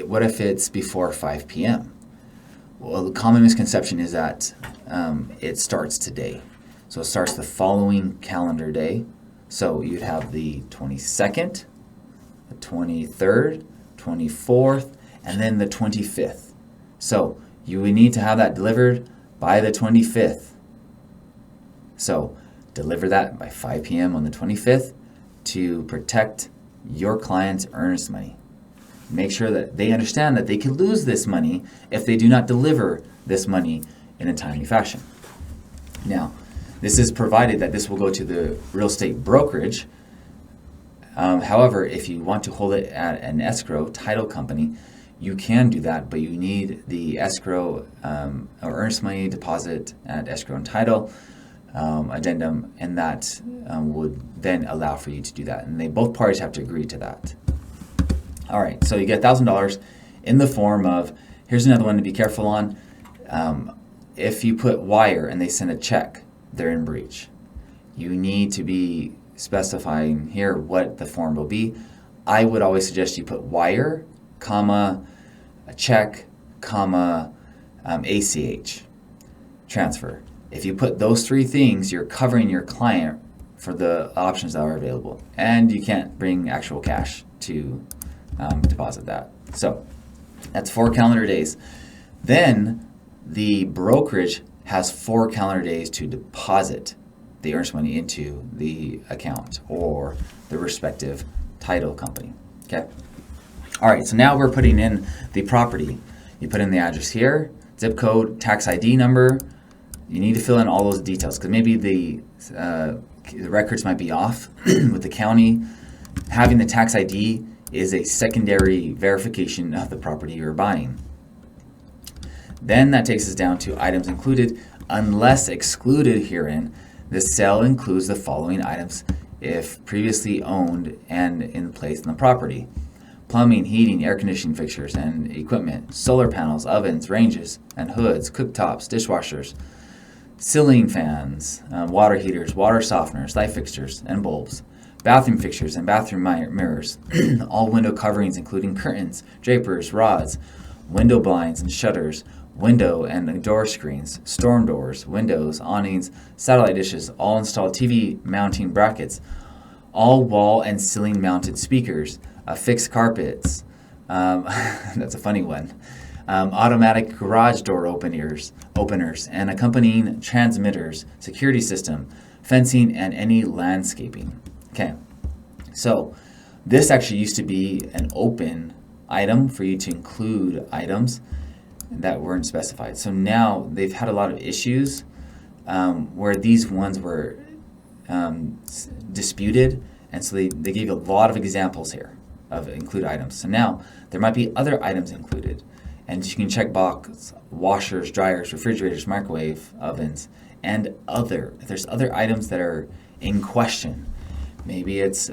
what if it's before 5 p.m.? Well, the common misconception is that it starts today. So it starts the following calendar day. So you'd have the 22nd, the 23rd, 24th, and then the 25th. So you would need to have that delivered by the 25th. So deliver that by 5 p.m. on the 25th to protect your client's earnest money. Make sure that they understand that they could lose this money if they do not deliver this money in a timely fashion. Now, this is provided that this will go to the real estate brokerage. However, if you want to hold it at an escrow title company, you can do that, but you need the escrow or earnest money deposit at escrow and title addendum, and that would then allow for you to do that. And both parties have to agree to that. All right, so you get $1,000 in the form of, here's another one to be careful on. If you put wire and they send a check, they're in breach. You need to be specifying here what the form will be. I would always suggest you put wire, comma, a check, comma, ACH, transfer. If you put those 3 things, you're covering your client for the options that are available. And you can't bring actual cash to deposit that. So that's 4 calendar days. Then the brokerage has 4 calendar days to deposit the earnest money into the account or the respective title company. Okay. All right, so now we're putting in the property. You put in the address here, zip code, tax ID number. You need to fill in all those details because maybe the records might be off with the county. Having the tax ID is a secondary verification of the property you're buying. Then that takes us down to items included. Unless excluded herein, the sale includes the following items if previously owned and in place in the property: plumbing, heating, air conditioning fixtures and equipment, solar panels, ovens, ranges and hoods, cooktops, dishwashers, ceiling fans, water heaters, water softeners, light fixtures and bulbs, bathroom fixtures and bathroom mirrors, all window coverings including curtains, drapers, rods, window blinds and shutters, window and door screens, storm doors, windows, awnings, satellite dishes, all installed TV mounting brackets, all wall and ceiling mounted speakers, fixed carpets, that's a funny one, automatic garage door openers, and accompanying transmitters, security system, fencing, and any landscaping. Okay, So this actually used to be an open item for you to include items that weren't specified. So now they've had a lot of issues where these ones were disputed, and so they gave a lot of examples here of include items. So now there might be other items included, and you can check box washers, dryers, refrigerators, microwave ovens, and other. If there's other items that are in question, maybe it's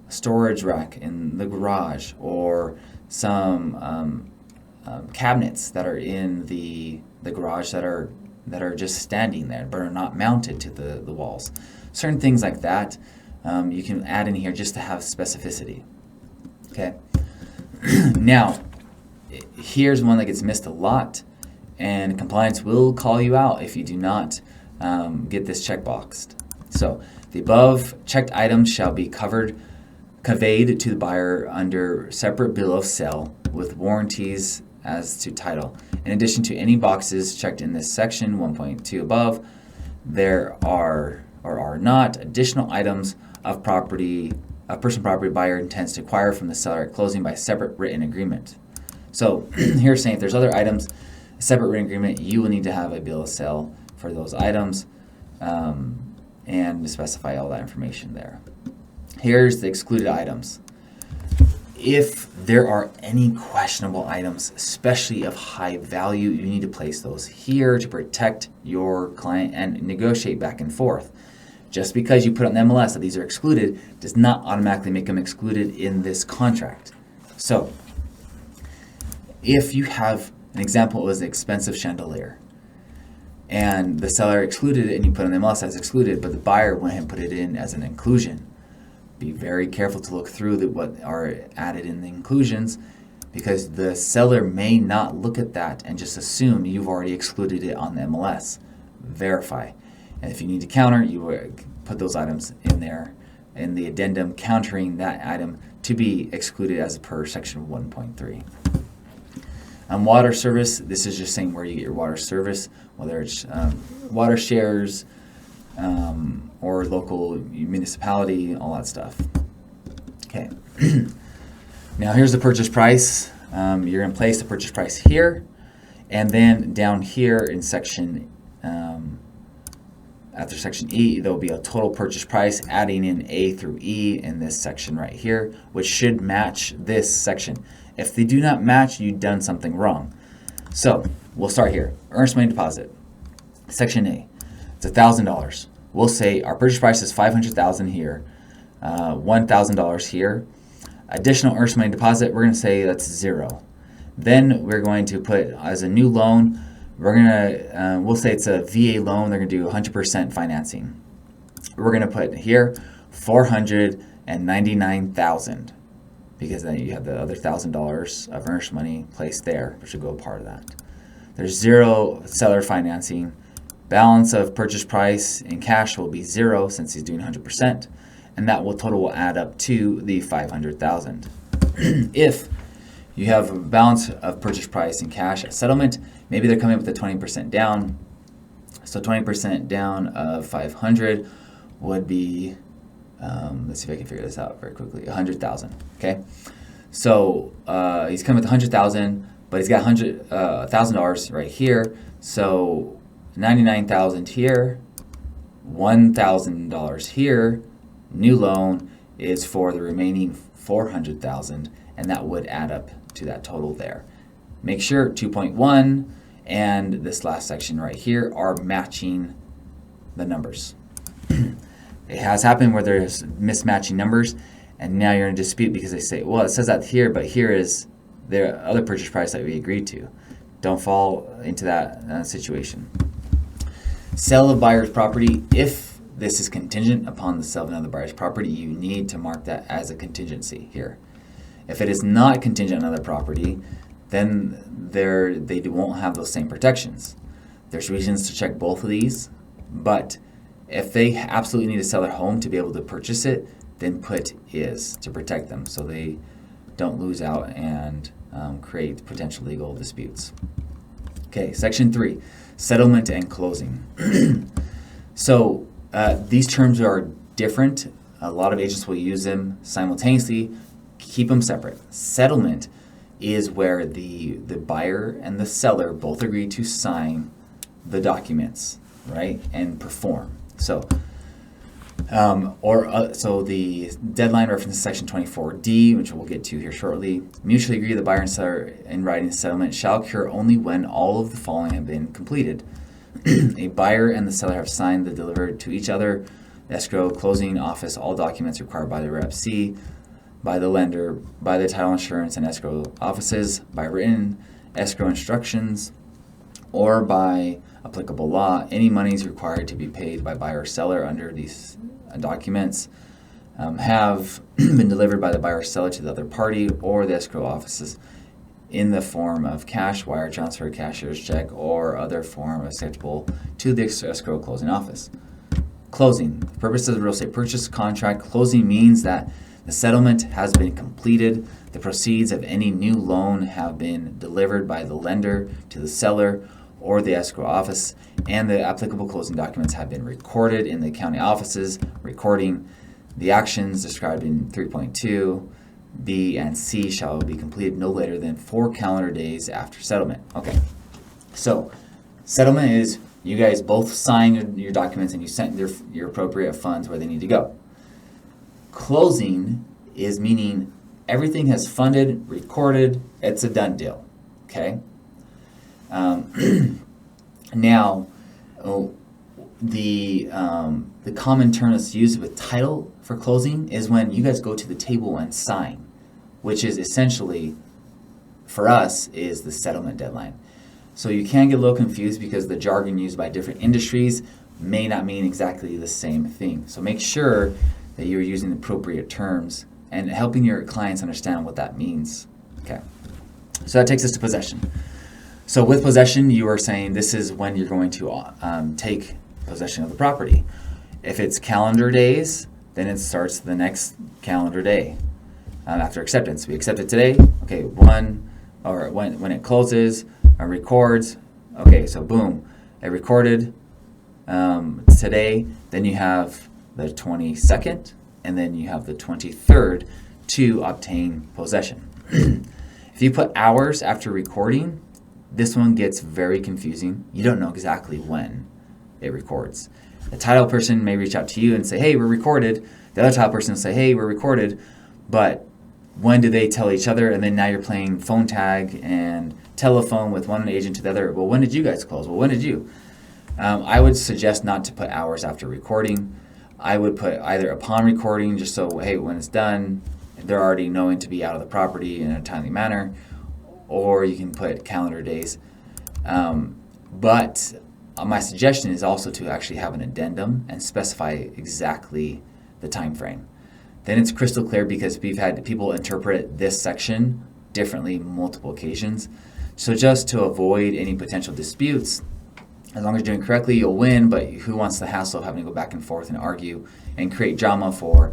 storage rack in the garage, or some cabinets that are in the garage that are just standing there but are not mounted to the walls. Certain things like that you can add in here just to have specificity. Okay. Now, here's one that gets missed a lot, and compliance will call you out if you do not get this checkboxed. So the above checked items shall be conveyed to the buyer under separate bill of sale with warranties as to title. In addition to any boxes checked in this section 1.2 above, there are or are not additional items of property a personal property buyer intends to acquire from the seller at closing by separate written agreement. So here's saying if there's other items, a separate written agreement, you will need to have a bill of sale for those items and specify all that information there. Here's the excluded items. If there are any questionable items, especially of high value, you need to place those here to protect your client and negotiate back and forth. Just because you put on the MLS that these are excluded does not automatically make them excluded in this contract. So if you have an example, it was an expensive chandelier, and the seller excluded it and you put on the MLS as excluded, but the buyer went ahead and put it in as an inclusion. Be very careful to look through what are added in the inclusions, because the seller may not look at that and just assume you've already excluded it on the MLS. Verify. And if you need to counter, you would put those items in there in the addendum countering that item to be excluded as per section 1.3. Water service, this is just saying where you get your water service, whether it's water shares or local municipality, all that stuff. Okay. Now here's the purchase price. You're going to place the purchase price here, and then down here in section after section E, there will be a total purchase price, adding in A through E in this section right here, which should match this section. If they do not match, you've done something wrong. So we'll start here. Earnest money deposit. Section A, it's $1,000. We'll say our purchase price is $500,000 here, $1,000 here. Additional earnest money deposit, we're going to say that's 0. Then we're going to put as a new loan, we'll say it's a VA loan. They're going to do 100% financing. We're going to put here $499,000, because then you have the other $1,000 of earnest money placed there, which will go part of that. There's 0 seller financing. Balance of purchase price in cash will be 0 since he's doing 100%, and that total will add up to the $500,000. If you have a balance of purchase price in cash at settlement, maybe they're coming up with a 20% down. So 20% down of 500 would be, let's see if I can figure this out very quickly, 100,000. Okay, so he's coming with 100,000, but he's got $1,000 right here. So 99,000 here, $1,000 here. New loan is for the remaining 400,000, and that would add up to that total there. Make sure 2.1 and this last section right here are matching the numbers. It has happened where there's mismatching numbers, and now you're in a dispute because they say, well, it says that here, but here is the other purchase price that we agreed to. Don't fall into that situation. Sale of buyer's property. If this is contingent upon the sale of another buyer's property, you need to mark that as a contingency here. If it is not contingent on another property, then they won't have those same protections. There's reasons to check both of these, but if they absolutely need to sell their home to be able to purchase it, then put is to protect them so they don't lose out and create potential legal disputes. Okay, section 3, settlement and closing. So these terms are different A lot of agents will use them simultaneously, keep them separate. Settlement is where the buyer and the seller both agree to sign the documents, right, and perform. So so the deadline references section 24D, which we'll get to here shortly. Mutually agree the buyer and seller in writing settlement shall occur only when all of the following have been completed. A buyer and the seller have signed the delivered to each other, escrow, closing office, all documents required by the Rep C, by the lender, by the title insurance and escrow offices, by written escrow instructions, or by applicable law. Any monies required to be paid by buyer or seller under these documents have been delivered by the buyer or seller to the other party or the escrow offices in the form of cash, wire transfer, cashier's check, or other form acceptable to the escrow closing office. Closing. The purpose of the real estate purchase contract. Closing means that the settlement has been completed. The proceeds of any new loan have been delivered by the lender to the seller or the escrow office, and the applicable closing documents have been recorded in the county offices. Recording the actions described in 3.2 B and C shall be completed no later than 4 calendar days after settlement. Okay, so settlement is you guys both sign your documents and you sent your appropriate funds where they need to go. Closing is meaning everything has funded, recorded, it's a done deal. Okay. Now, the common term that's used with title for closing is when you guys go to the table and sign, which is essentially, for us, is the settlement deadline. So you can get a little confused because the jargon used by different industries may not mean exactly the same thing. So make sure that you're using the appropriate terms and helping your clients understand what that means. Okay, so that takes us to possession. So with possession, you are saying this is when you're going to take possession of the property. If it's calendar days, then it starts the next calendar day after acceptance. We accept it today. Okay, when it closes, records. Okay, so boom, it recorded today. Then you have the 22nd, and then you have the 23rd to obtain possession. If you put hours after recording, this one gets very confusing. You don't know exactly when it records. The title person may reach out to you and say, hey, we're recorded. The other title person will say, hey, we're recorded. But when do they tell each other? And then now you're playing phone tag and telephone with one agent to the other. Well, when did you guys close? Well, when did you? I would suggest not to put hours after recording. I would put either upon recording, just so, hey, when it's done, they're already knowing to be out of the property in a timely manner, or you can put calendar days. But my suggestion is also to actually have an addendum and specify exactly the time frame. Then it's crystal clear, because we've had people interpret this section differently multiple occasions. So just to avoid any potential disputes, as long as you're doing it correctly, you'll win, but who wants the hassle of having to go back and forth and argue and create drama for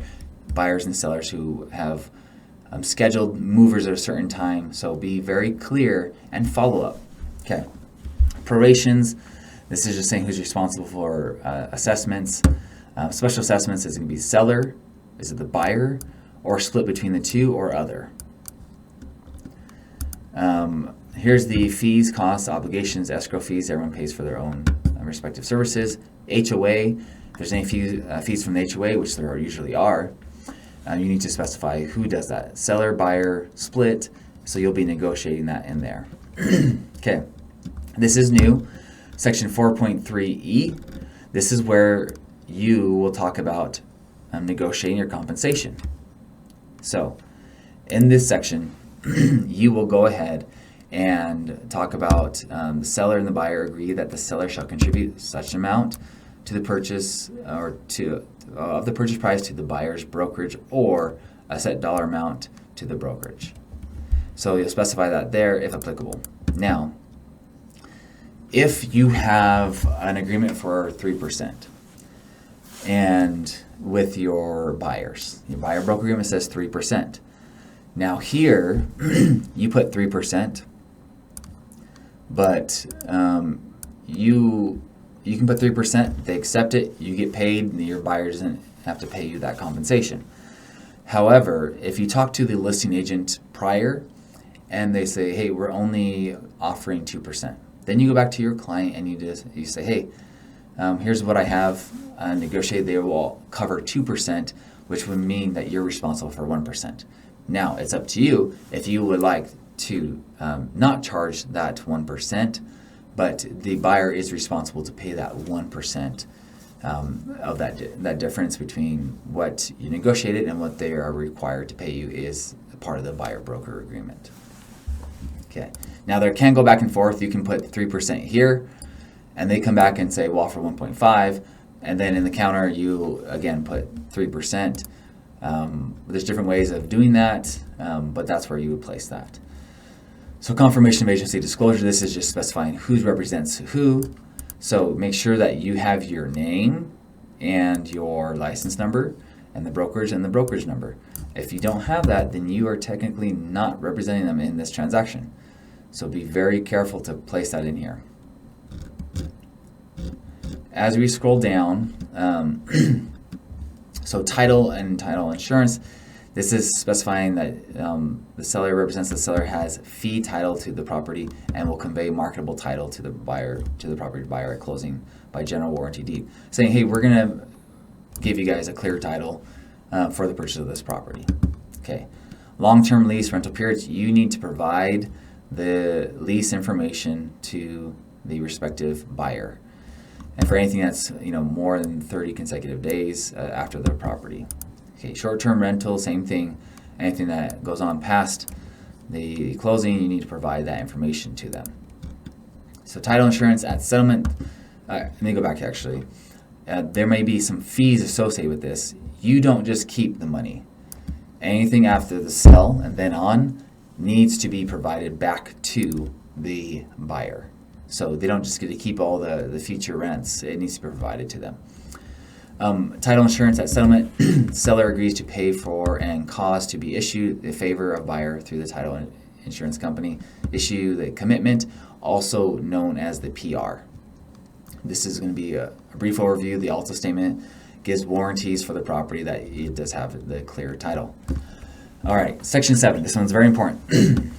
buyers and sellers who have scheduled movers at a certain time? So be very clear and follow up. Okay. Prorations. This is just saying who's responsible for assessments. Special assessments is going to be seller, is it the buyer, or split between the two, or other. Here's the fees, costs, obligations, escrow fees. Everyone pays for their own respective services. HOA, if there's any fees from the HOA, which there usually are, you need to specify who does that. Seller, buyer, split. So you'll be negotiating that in there. Okay, this is new. Section 4.3E. This is where you will talk about negotiating your compensation. So in this section, you will go ahead and talk about the seller and the buyer agree that the seller shall contribute such amount to the purchase or to of the purchase price to the buyer's brokerage, or a set dollar amount to the brokerage. So you'll specify that there if applicable. Now, if you have an agreement for 3% and with your buyers, your buyer broker agreement says 3%. Now here, you put 3%, but you can put 3%, they accept it, you get paid, your buyer doesn't have to pay you that compensation. However, if you talk to the listing agent prior and they say, hey, we're only offering 2%, then you go back to your client and you say, hey, here's what I have negotiated. They will cover 2%, which would mean that you're responsible for 1%. Now, it's up to you if you would like to not charge that 1%, but the buyer is responsible to pay that 1% of that difference between what you negotiated and what they are required to pay you is part of the buyer-broker agreement. Okay. Now, there can go back and forth. You can put 3% here, and they come back and say, well, offer 1.5, and then in the counter, you, again, put 3%. There's different ways of doing that, but that's where you would place that. So confirmation of agency disclosure, this is just specifying who represents who. So make sure that you have your name and your license number and the brokerage number. If you don't have that, then you are technically not representing them in this transaction. So be very careful to place that in here. As we scroll down, so title and title insurance, this is specifying that the seller represents the seller has fee title to the property and will convey marketable title to the property buyer at closing by general warranty deed. Saying, hey, we're going to give you guys a clear title for the purchase of this property. Okay. Long-term lease rental periods, you need to provide the lease information to the respective buyer. And for anything that's more than 30 consecutive days after the property. Okay, short-term rental, same thing. Anything that goes on past the closing, you need to provide that information to them. So title insurance at settlement. Let me go back actually. There may be some fees associated with this. You don't just keep the money. Anything after the sell and then on needs to be provided back to the buyer. So they don't just get to keep all the future rents. It needs to be provided to them. Title insurance at settlement. Seller agrees to pay for and cause to be issued in favor of buyer through the title insurance company. Issue the commitment, also known as the PR. This is going to be a brief overview. The ALTA statement gives warranties for the property that it does have the clear title. All right, Section 7. This one's very important.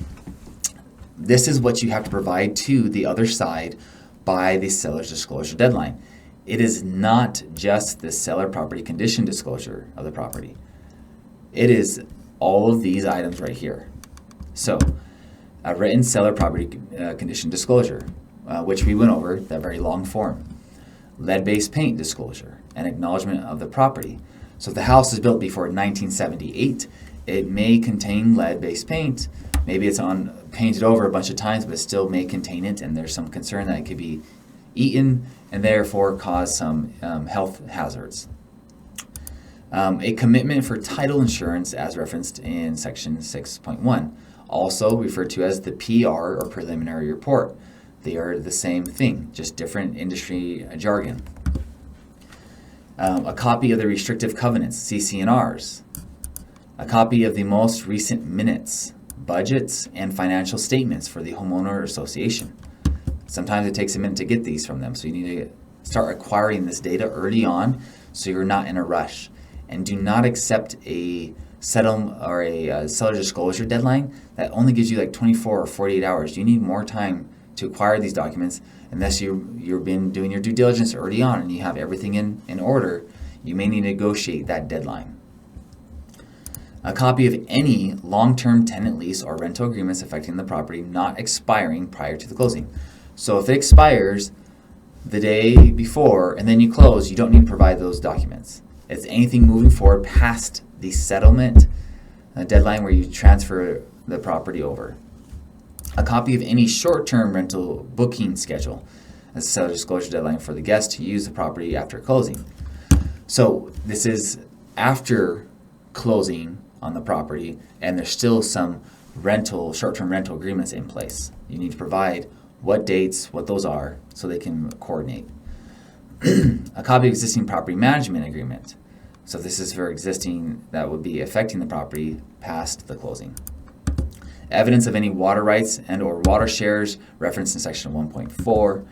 This is what you have to provide to the other side by the seller's disclosure deadline. It is not just the seller property condition disclosure of the property. It is all of these items right here. So, a written seller property condition disclosure, which we went over, that very long form. Lead-based paint disclosure, an acknowledgement of the property. So if the house is built before 1978, it may contain lead-based paint. Maybe it's painted over a bunch of times, but it still may contain it, and there's some concern that it could be eaten and therefore cause some health hazards. A commitment for title insurance as referenced in section 6.1, also referred to as the PR or preliminary report. They are the same thing, just different industry jargon. A copy of the restrictive covenants, CC&Rs. A copy of the most recent minutes, budgets, and financial statements for the homeowner association. Sometimes it takes a minute to get these from them, so you need to start acquiring this data early on so you're not in a rush. And do not accept a settlement or a seller disclosure deadline that only gives you like 24 or 48 hours. You need more time to acquire these documents. Unless you've been doing your due diligence early on and you have everything in order, you may need to negotiate that deadline. A copy of any long-term tenant lease or rental agreements affecting the property not expiring prior to the closing. So if it expires the day before and then you close, you don't need to provide those documents. It's anything moving forward past the settlement deadline where you transfer the property over. A copy of any short-term rental booking schedule as a seller disclosure deadline for the guest to use the property after closing. So this is after closing on the property and there's still some short-term rental agreements in place. You need to provide what dates, what those are, so they can coordinate. A copy of existing property management agreement. So this is for existing that would be affecting the property past the closing. Evidence of any water rights and or water shares referenced in section 1.4.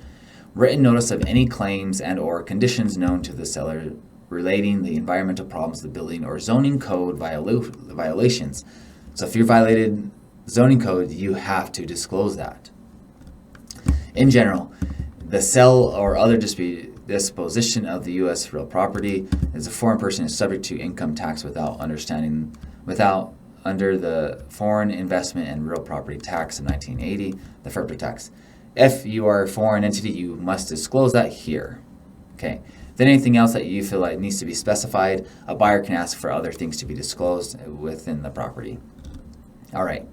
Written notice of any claims and or conditions known to the seller relating the environmental problems of the building or zoning code violations. So if you violated zoning code, you have to disclose that. In general, the sale or other disposition of the U.S. real property as a foreign person is subject to income tax under the Foreign Investment and Real Property Tax of 1980, the FERPTA tax. If you are a foreign entity, you must disclose that here. Okay. Then anything else that you feel like needs to be specified, a buyer can ask for other things to be disclosed within the property. All right.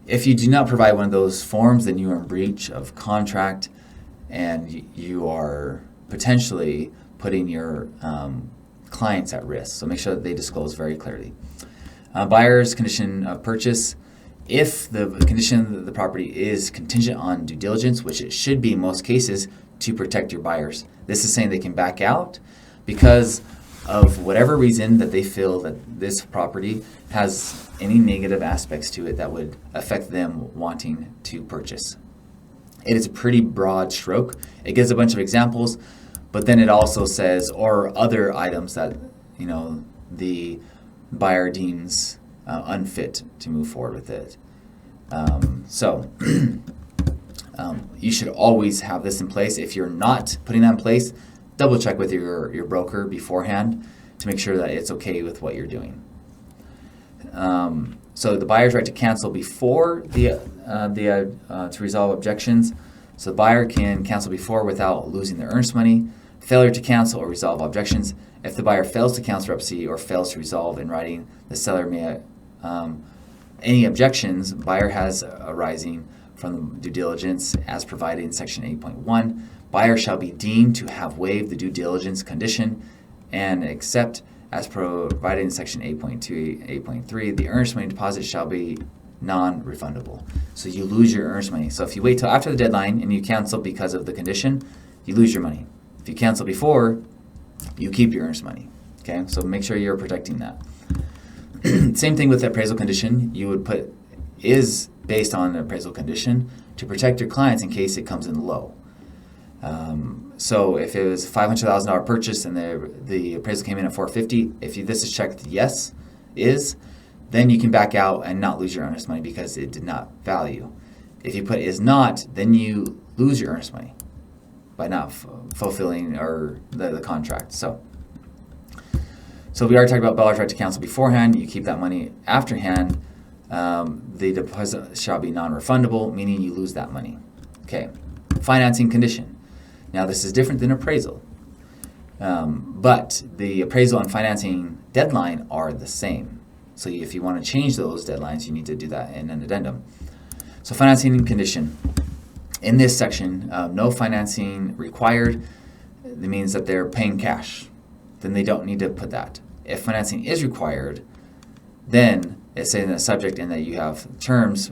If you do not provide one of those forms, then you are in breach of contract, and you are potentially putting your clients at risk. So make sure that they disclose very clearly. Buyer's condition of purchase. If the condition of the property is contingent on due diligence, which it should be in most cases to protect your buyers. This is saying they can back out because of whatever reason that they feel that this property has any negative aspects to it that would affect them wanting to purchase. It is a pretty broad stroke. It gives a bunch of examples, but then it also says, or other items that, the buyer deems unfit to move forward with it. You should always have this in place. If you're not putting that in place, double check with your broker beforehand to make sure that it's okay with what you're doing. So the buyer's right to cancel before to resolve objections. So the buyer can cancel before without losing their earnest money. Failure to cancel or resolve objections. If the buyer fails to cancel bankruptcy or fails to resolve in writing, the seller may any objections buyer has arising from the due diligence as provided in section 8.1. Buyer shall be deemed to have waived the due diligence condition and except as provided in section 8.2, 8.3, the earnest money deposit shall be non-refundable. So you lose your earnest money. So if you wait till after the deadline and you cancel because of the condition, you lose your money. If you cancel before, you keep your earnest money. Okay, so make sure you're protecting that. Same thing with the appraisal condition. You would put is based on the appraisal condition to protect your clients in case it comes in low. So if it was $500,000 purchase and the appraisal came in at $450,000, if this is checked yes, then you can back out and not lose your earnest money because it did not value. If you put is not, then you lose your earnest money by not fulfilling the contract. So we already talked about buyer's right to cancel beforehand. You keep that money afterhand. The deposit shall be non-refundable, meaning you lose that money. Okay, financing condition. Now this is different than appraisal, but the appraisal and financing deadline are the same. So if you want to change those deadlines, you need to do that in an addendum. So financing condition. In this section, no financing required. That means that they're paying cash. Then they don't need to put that. If financing is required, then it's saying the subject and that you have terms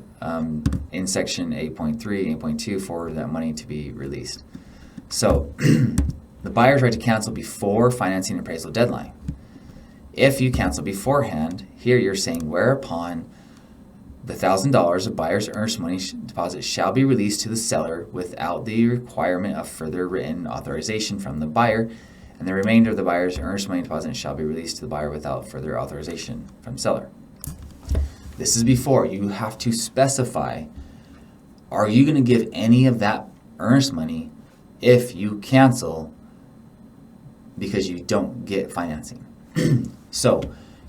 in section 8.3, 8.2 for that money to be released. So the buyer's right to cancel before financing appraisal deadline. If you cancel beforehand, here you're saying whereupon the $1,000 of buyer's earnest money deposit shall be released to the seller without the requirement of further written authorization from the buyer, and the remainder of the buyer's earnest money deposit shall be released to the buyer without further authorization from seller. This is before. You have to specify, are you going to give any of that earnest money if you cancel because you don't get financing? So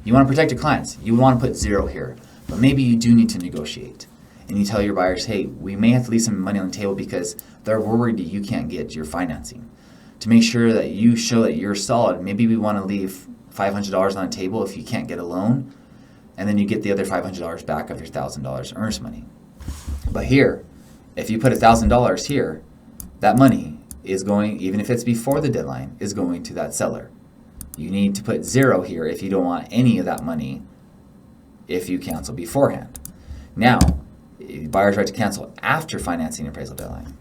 you want to protect your clients. You want to put zero here, but maybe you do need to negotiate. And you tell your buyers, hey, we may have to leave some money on the table because they're worried that you can't get your financing. To make sure that you show that you're solid, maybe we want to leave $500 on the table if you can't get a loan, and then you get the other $500 back of your $1,000 earnest money. But here, if you put $1,000 here, that money is going, even if it's before the deadline, is going to that seller. You need to put zero here if you don't want any of that money if you cancel beforehand. Now, buyer's right to cancel after financing appraisal deadline.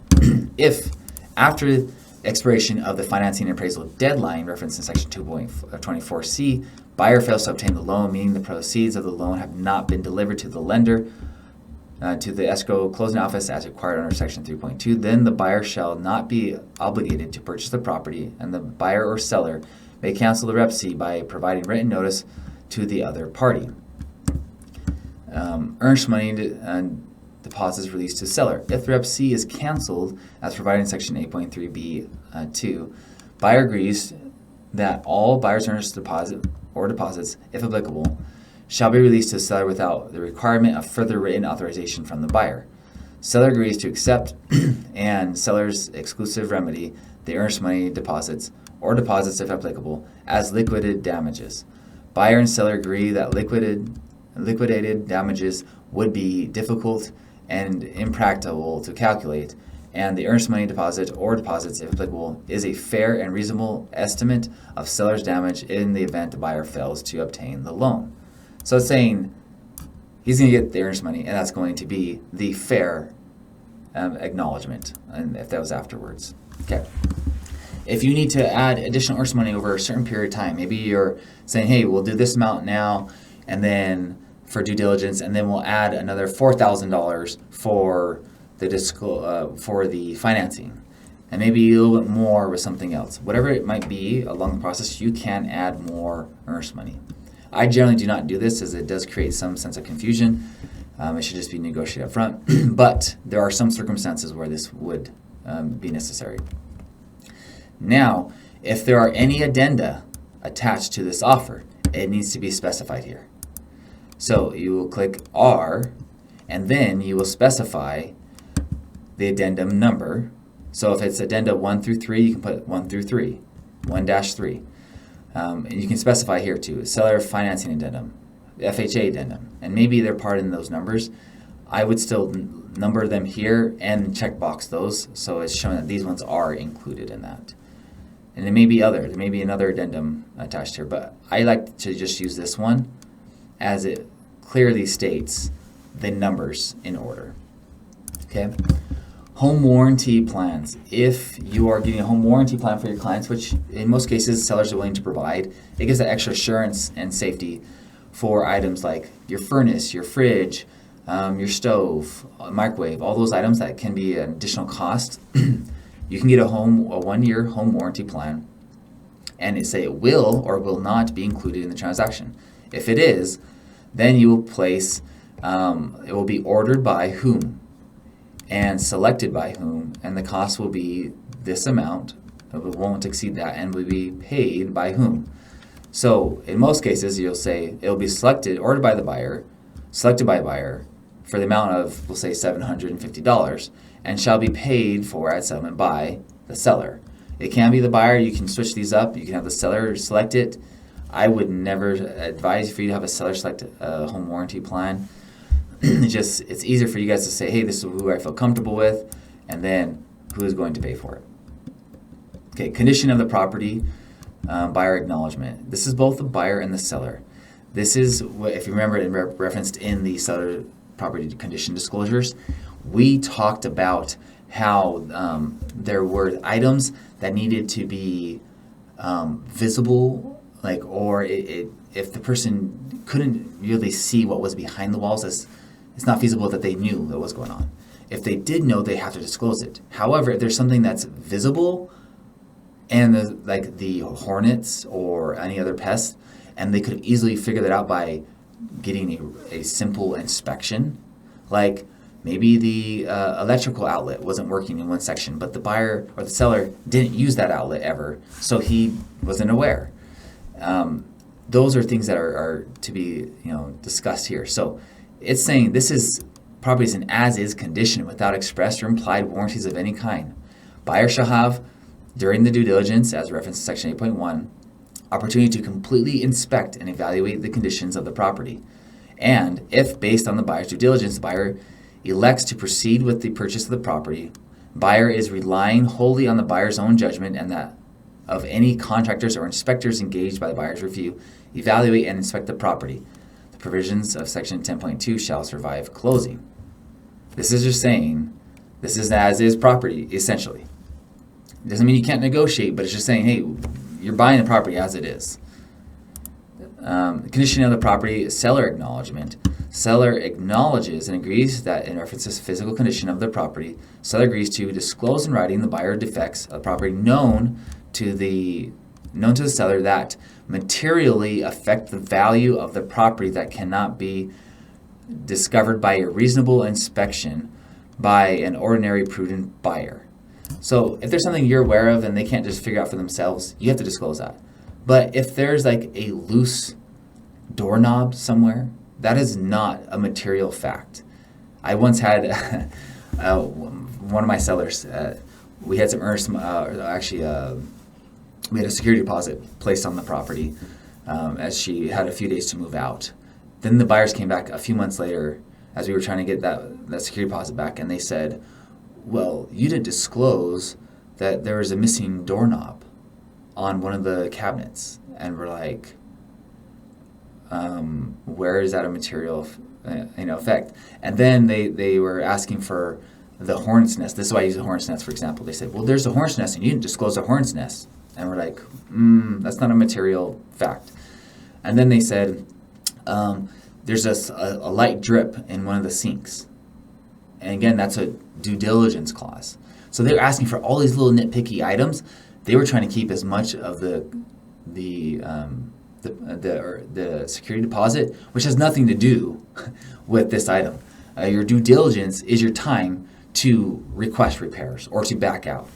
If after expiration of the financing appraisal deadline referenced in section 2.24c, buyer fails to obtain the loan, meaning the proceeds of the loan have not been delivered to the lender, to the escrow closing office as required under section 3.2, then the buyer shall not be obligated to purchase the property, and the buyer or seller may cancel the Rep C by providing written notice to the other party. Earnest money deposits released to seller. If the Rep C is canceled, as provided in Section 8.3b2, buyer agrees that all buyer's earnest deposits, if applicable, shall be released to the seller without the requirement of further written authorization from the buyer. Seller agrees to accept and seller's exclusive remedy the earnest money deposits or deposits, if applicable, as liquidated damages. Buyer and seller agree that liquidated damages would be difficult and impracticable to calculate, and the earnest money deposit or deposits, if applicable, is a fair and reasonable estimate of seller's damage in the event the buyer fails to obtain the loan. So it's saying he's going to get the earnest money, and that's going to be the fair acknowledgement, and if that was afterwards. Okay. If you need to add additional earnest money over a certain period of time, maybe you're saying, hey, we'll do this amount now, and then for due diligence, and then we'll add another $4,000 for the financing, and maybe a little bit more with something else. Whatever it might be along the process, you can add more earnest money. I generally do not do this, as it does create some sense of confusion. It should just be negotiated up front, but there are some circumstances where this would be necessary. Now, if there are any addenda attached to this offer, it needs to be specified here. So you will click R, and then you will specify the addendum number. So if it's addenda 1 through 3, you can put 1 through 3, 1-3. And you can specify here too, seller financing addendum, FHA addendum, and maybe they're part in those numbers. I would still number them here and checkbox those, so it's showing that these ones are included in that. And there may be another addendum attached here, but I like to just use this one as it clearly states the numbers in order. Okay. Home warranty plans. If you are getting a home warranty plan for your clients, which in most cases sellers are willing to provide, it gives that extra assurance and safety for items like your furnace, your fridge, your stove, microwave, all those items that can be an additional cost. You can get a 1-year home warranty plan, and it say it will or will not be included in the transaction. If it is, then you will place, it will be ordered by whom and selected by whom, and the cost will be this amount. It won't exceed that, and will be paid by whom. So in most cases, you'll say it will be ordered by the buyer, selected by buyer, for the amount of, we'll say, $750, and shall be paid for at settlement by the seller. It can be the buyer. You can switch these up. You can have the seller select it. I would never advise for you to have a seller select a home warranty plan. It's easier for you guys to say, hey, this is who I feel comfortable with, and then who is going to pay for it. Okay, condition of the property, buyer acknowledgement. This is both the buyer and the seller. This is what, if you remember, it referenced in the seller property condition disclosures. We talked about how there were items that needed to be visible, if the person couldn't really see what was behind the walls, it's not feasible that they knew what was going on. If they did know, they have to disclose it. However, if there's something that's visible, and the hornets or any other pest, and they could have easily figured that out by getting a simple inspection, like maybe the electrical outlet wasn't working in one section, but the buyer or the seller didn't use that outlet ever, so he wasn't aware. Those are things that are to be discussed here. So it's saying this is property is an as-is condition without expressed or implied warranties of any kind. Buyer shall have, during the due diligence, as referenced in Section 8.1, opportunity to completely inspect and evaluate the conditions of the property. And if, based on the buyer's due diligence, the buyer elects to proceed with the purchase of the property, buyer is relying wholly on the buyer's own judgment and that of any contractors or inspectors engaged by the buyer's review, evaluate and inspect the property. The provisions of Section 10.2 shall survive closing. This is just saying this is as-is property, essentially. It doesn't mean you can't negotiate, but it's just saying, hey, you're buying the property as it is. Condition of the property, seller acknowledgement. Seller acknowledges and agrees that in reference to physical condition of the property, seller agrees to disclose in writing the buyer defects of property known to the known to the seller that materially affect the value of the property that cannot be discovered by a reasonable inspection by an ordinary prudent buyer. So if there's something you're aware of and they can't just figure out for themselves, you have to disclose that. But if there's like a loose doorknob somewhere, that is not a material fact. I once had one of my sellers, we had some earnest, we had a security deposit placed on the property as she had a few days to move out. Then the buyers came back a few months later as we were trying to get that security deposit back, and they said, well, you didn't disclose that there was a missing doorknob on one of the cabinets. And we're like, where is that a material effect? And then they were asking for the hornet's nest. This is why I use the hornet's nest, for example. They said, well, there's a hornet's nest and you didn't disclose the hornet's nest. And we're like, that's not a material fact. And then they said, there's a light drip in one of the sinks. And again, that's a due diligence clause. So they're asking for all these little nitpicky items. They were trying to keep as much of the security deposit, which has nothing to do with this item. Your due diligence is your time to request repairs or to back out,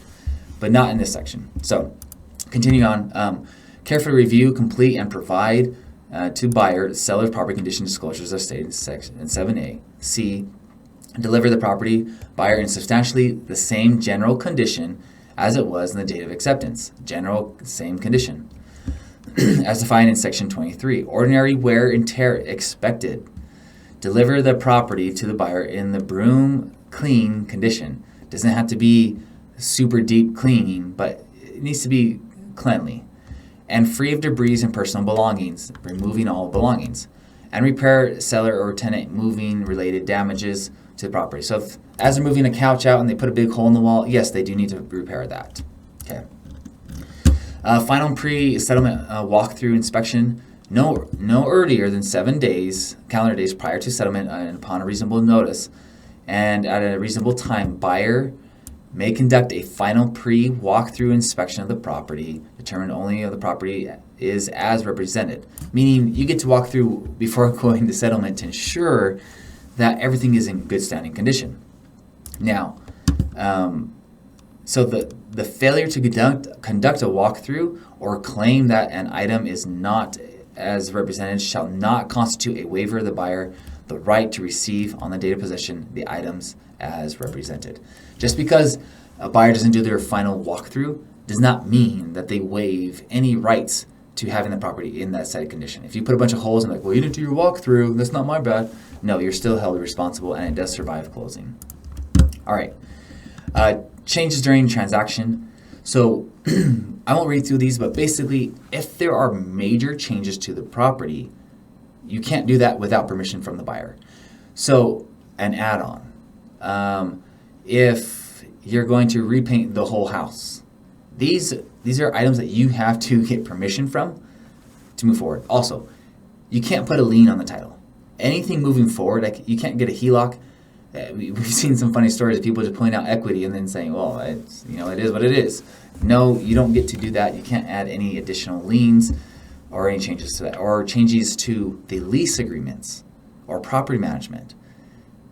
but not in this section. So continue on. Carefully review, complete, and provide to buyer seller's property condition disclosures as stated in section 7A. C. Deliver the property buyer in substantially the same general condition as it was in the date of acceptance. General, same condition. As defined in section 23. Ordinary wear and tear expected. Deliver the property to the buyer in the broom clean condition. Doesn't have to be super deep cleaning, but it needs to be cleanly. And free of debris and personal belongings, removing all belongings. And repair seller or tenant moving related damages to the property. So if, as they're moving a couch out and they put a big hole in the wall, yes, they do need to repair that. Okay. Final pre-settlement walkthrough inspection, no earlier than 7 days, calendar days prior to settlement and upon a reasonable notice, and at a reasonable time, buyer may conduct a final pre-walkthrough inspection of the property, determined only if the property is as represented. Meaning you get to walk through before going to settlement to ensure that everything is in good standing condition. Now, so the failure to conduct a walkthrough or claim that an item is not as represented shall not constitute a waiver of the buyer the right to receive on the date of possession the items as represented. Just because a buyer doesn't do their final walkthrough does not mean that they waive any rights to having the property in that said condition. If you put a bunch of holes and like, well, you didn't do your walkthrough, that's not my bad. No, you're still held responsible and it does survive closing. All right. Changes during transaction. So I won't read through these, but basically, if there are major changes to the property, you can't do that without permission from the buyer. So an add-on. If you're going to repaint the whole house, these are items that you have to get permission from to move forward. Also, you can't put a lien on the title. Anything moving forward, like you can't get a HELOC. We've seen some funny stories of people just pulling out equity and then saying, well, it's, it is what it is. No, you don't get to do that. You can't add any additional liens or any changes to that, or changes to the lease agreements or property management.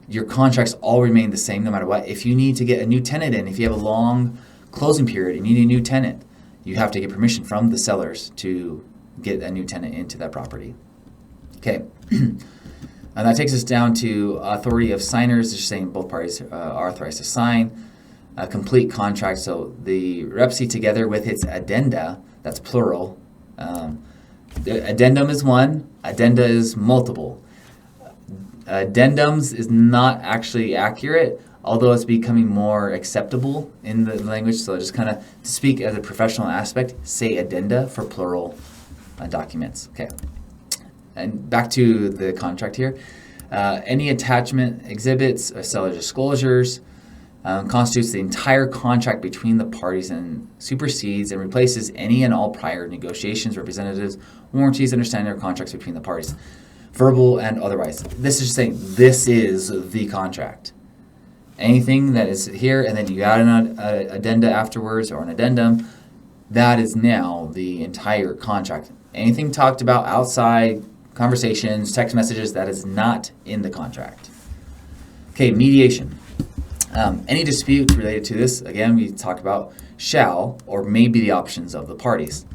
Your contracts all remain the same no matter what. If you need to get a new tenant in, if you have a long closing period and you need a new tenant, you have to get permission from the sellers to get a new tenant into that property. Okay. And that takes us down to authority of signers, just saying both parties are authorized to sign a complete contract. So the REPSI together with its addenda, that's plural. The addendum is one, addenda is multiple. Addendums is not actually accurate, although it's becoming more acceptable in the language. So just kind of to speak as a professional aspect, say addenda for plural documents. Okay. And back to the contract here. Any attachment, exhibits, or seller disclosures constitutes the entire contract between the parties and supersedes and replaces any and all prior negotiations, representatives, warranties, understanding, or contracts between the parties, verbal and otherwise. This is just saying this is the contract. Anything that is here and then you add an addenda afterwards or an addendum, that is now the entire contract. Anything talked about outside, conversations, text messages, that is not in the contract. Okay, mediation. Any dispute related to this, again, we talk about shall or may be the options of the parties.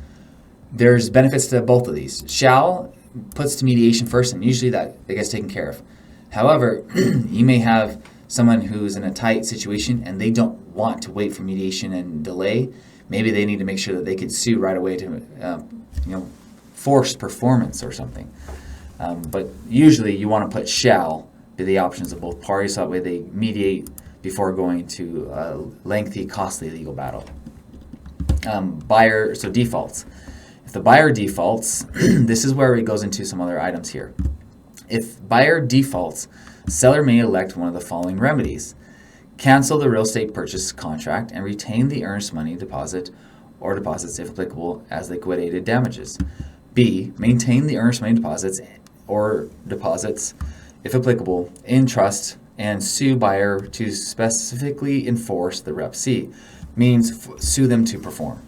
There's benefits to both of these. Shall puts to mediation first, and usually that gets taken care of. However, you may have someone who's in a tight situation and they don't want to wait for mediation and delay. Maybe they need to make sure that they could sue right away to force performance or something. But usually you want to put shall be the options of both parties, so that way they mediate before going to a lengthy, costly legal battle. Buyer, so defaults. If the buyer defaults, this is where it goes into some other items here. If buyer defaults, seller may elect one of the following remedies: cancel the real estate purchase contract and retain the earnest money deposit or deposits, if applicable, as liquidated damages. B, maintain the earnest money deposits or deposits, if applicable, in trust and sue buyer to specifically enforce the Rep C, means sue them to perform.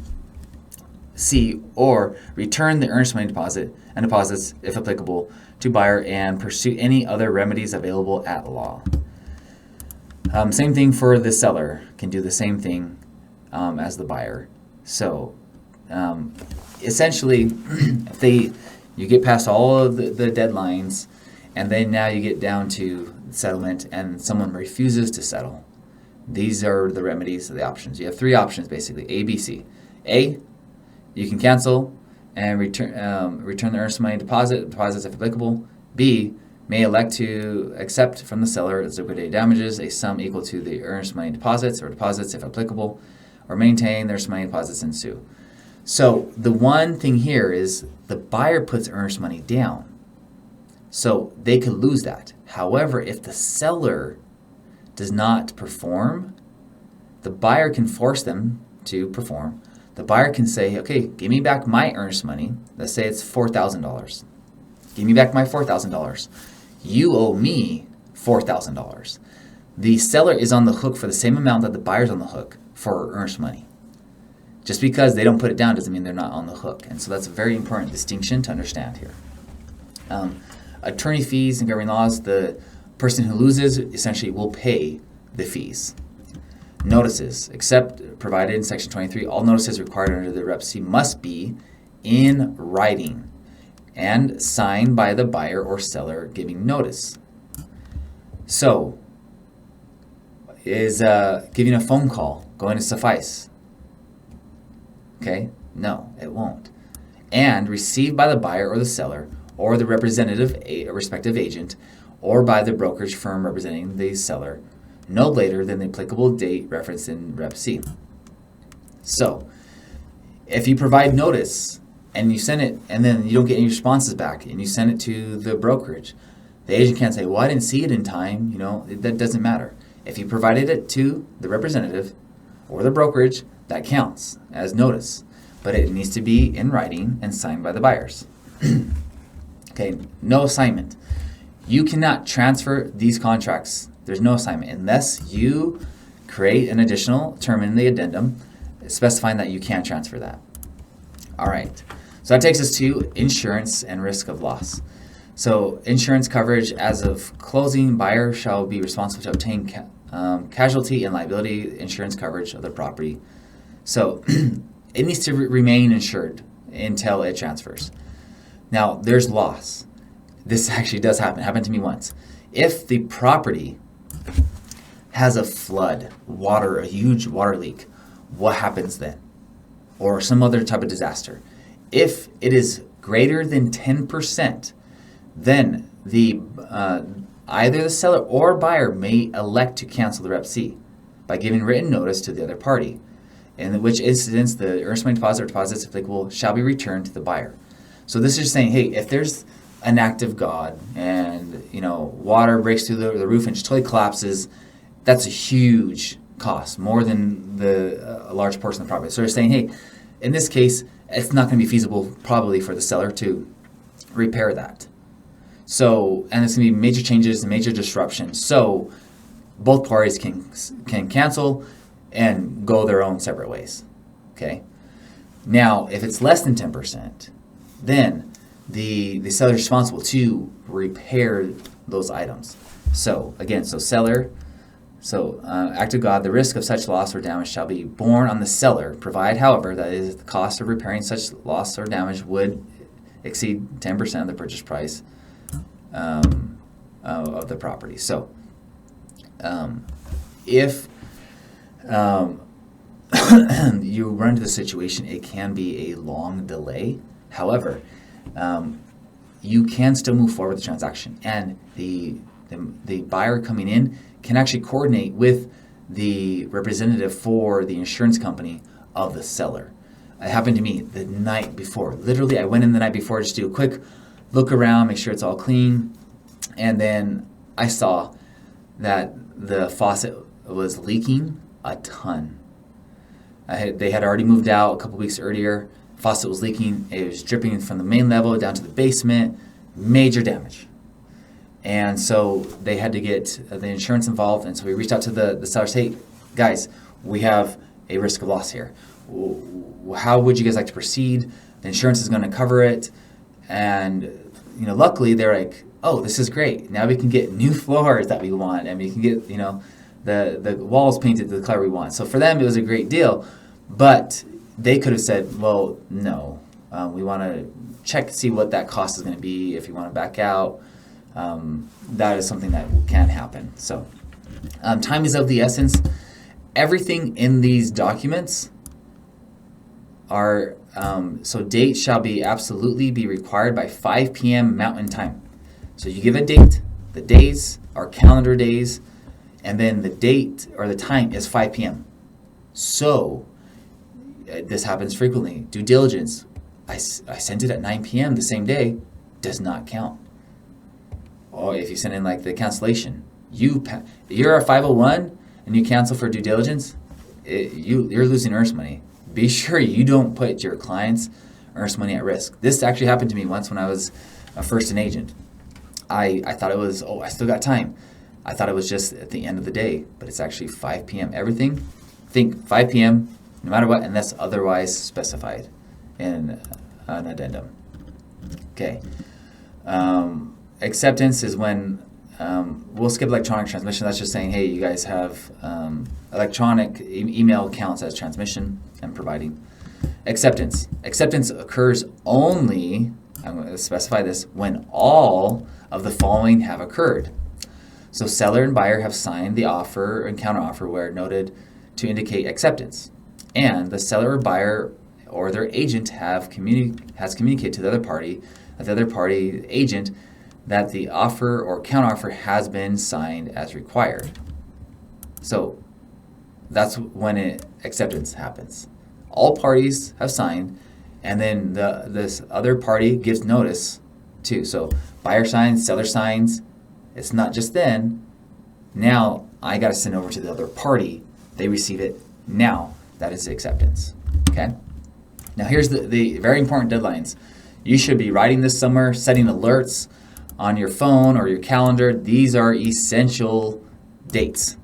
C, or return the earnest money deposit and deposits, if applicable, to buyer and pursue any other remedies available at law. Same thing for the seller, can do the same thing as the buyer. So essentially, if you get past all of the deadlines, and then now you get down to settlement and someone refuses to settle, these are the remedies, the options. You have three options basically, A, B, C. A, you can cancel and return the earnest money deposits if applicable. B, may elect to accept from the seller as liquidated damages a sum equal to the earnest money deposits or deposits if applicable, or maintain their earnest money deposits and sue. So the one thing here is the buyer puts earnest money down, so they could lose that. However, if the seller does not perform, the buyer can force them to perform. The buyer can say, okay, give me back my earnest money. Let's say it's $4,000. Give me back my $4,000. You owe me $4,000. The seller is on the hook for the same amount that the buyer's on the hook for earnest money. Just because they don't put it down doesn't mean they're not on the hook. And so that's a very important distinction to understand here. Attorney fees and governing laws, the person who loses essentially will pay the fees. Notices, except provided in Section 23, all notices required under the Rep C must be in writing and signed by the buyer or seller giving notice. So, is giving a phone call going to suffice? Okay, no, it won't. And received by the buyer or the seller or the representative, a respective agent, or by the brokerage firm representing the seller, no later than the applicable date referenced in Rep C. So, if you provide notice and you send it and then you don't get any responses back and you send it to the brokerage, the agent can't say, well, I didn't see it in time. That doesn't matter. If you provided it to the representative or the brokerage, that counts as notice. But it needs to be in writing and signed by the buyers. Okay, no assignment. You cannot transfer these contracts. There's no assignment unless you create an additional term in the addendum specifying that you can transfer that. All right, so that takes us to insurance and risk of loss. So insurance coverage: as of closing, buyer shall be responsible to obtain casualty and liability insurance coverage of the property. So it needs to remain insured until it transfers. Now, there's loss. This actually does happen. It happened to me once. If the property has a flood, a huge water leak, what happens then? Or some other type of disaster. If it is greater than 10%, then either the seller or buyer may elect to cancel the Rep C by giving written notice to the other party, in which instance the earnest money deposit or deposits, if applicable, shall be returned to the buyer. So this is saying, hey, if there's an act of God and water breaks through the roof and just totally collapses, that's a huge cost, more than a large portion of the property. So they're saying, hey, in this case, it's not going to be feasible probably for the seller to repair that. So, and it's going to be major changes and major disruption. So both parties can cancel and go their own separate ways. Okay. Now, if it's less than 10%, then the seller is responsible to repair those items. So again, act of God, the risk of such loss or damage shall be borne on the seller, provided, however, that is the cost of repairing such loss or damage would exceed 10% of the purchase price of the property. So if you run into the situation, it can be a long delay. However, you can still move forward with the transaction, and the buyer coming in can actually coordinate with the representative for the insurance company of the seller. It happened to me the night before. Literally, I went in the night before just to do a quick look around, make sure it's all clean, and then I saw that the faucet was leaking a ton. They had already moved out a couple weeks earlier. Faucet was leaking. It was dripping from the main level down to the basement. Major damage. And so they had to get the insurance involved. And so we reached out to the sellers. Hey, guys, we have a risk of loss here. How would you guys like to proceed? The insurance is going to cover it. And luckily they're like, oh, this is great. Now we can get new floors that we want, and we can get the walls painted the color we want. So for them, it was a great deal. But they could have said, well, no, we want to check, see what that cost is going to be if you want to back out. That is something that can happen. So time is of the essence. Everything in these documents are, so date shall be absolutely be required by 5 p.m. Mountain Time. So you give a date, the days are calendar days, and then the date or the time is 5 p.m. So this happens frequently. Due diligence, I sent it at 9 p.m. the same day, does not count. Or if you send in like the cancellation, you're a 501 and you cancel for due diligence, you're losing earnest money. Be sure you don't put your client's earnest money at risk. This actually happened to me once when I was first an agent. I thought it was, I still got time. I thought it was just at the end of the day, but it's actually 5 p.m. Everything, think 5 p.m. no matter what, unless otherwise specified in an addendum. Okay. Acceptance is when, we'll skip electronic transmission. That's just saying, hey, you guys have electronic email counts as transmission and providing. Acceptance. Acceptance occurs only, I'm going to specify this, when all of the following have occurred. So seller and buyer have signed the offer and counteroffer where noted to indicate acceptance. And the seller or buyer or their agent has communicated to the other party, agent, that the offer or counteroffer has been signed as required. So that's when acceptance happens. All parties have signed, and then this other party gives notice too. So buyer signs, seller signs. It's not just then. Now I got to send over to the other party. They receive it. Now that is acceptance. Okay. Now here's the very important deadlines. You should be writing this somewhere, setting alerts on your phone or your calendar. These are essential dates.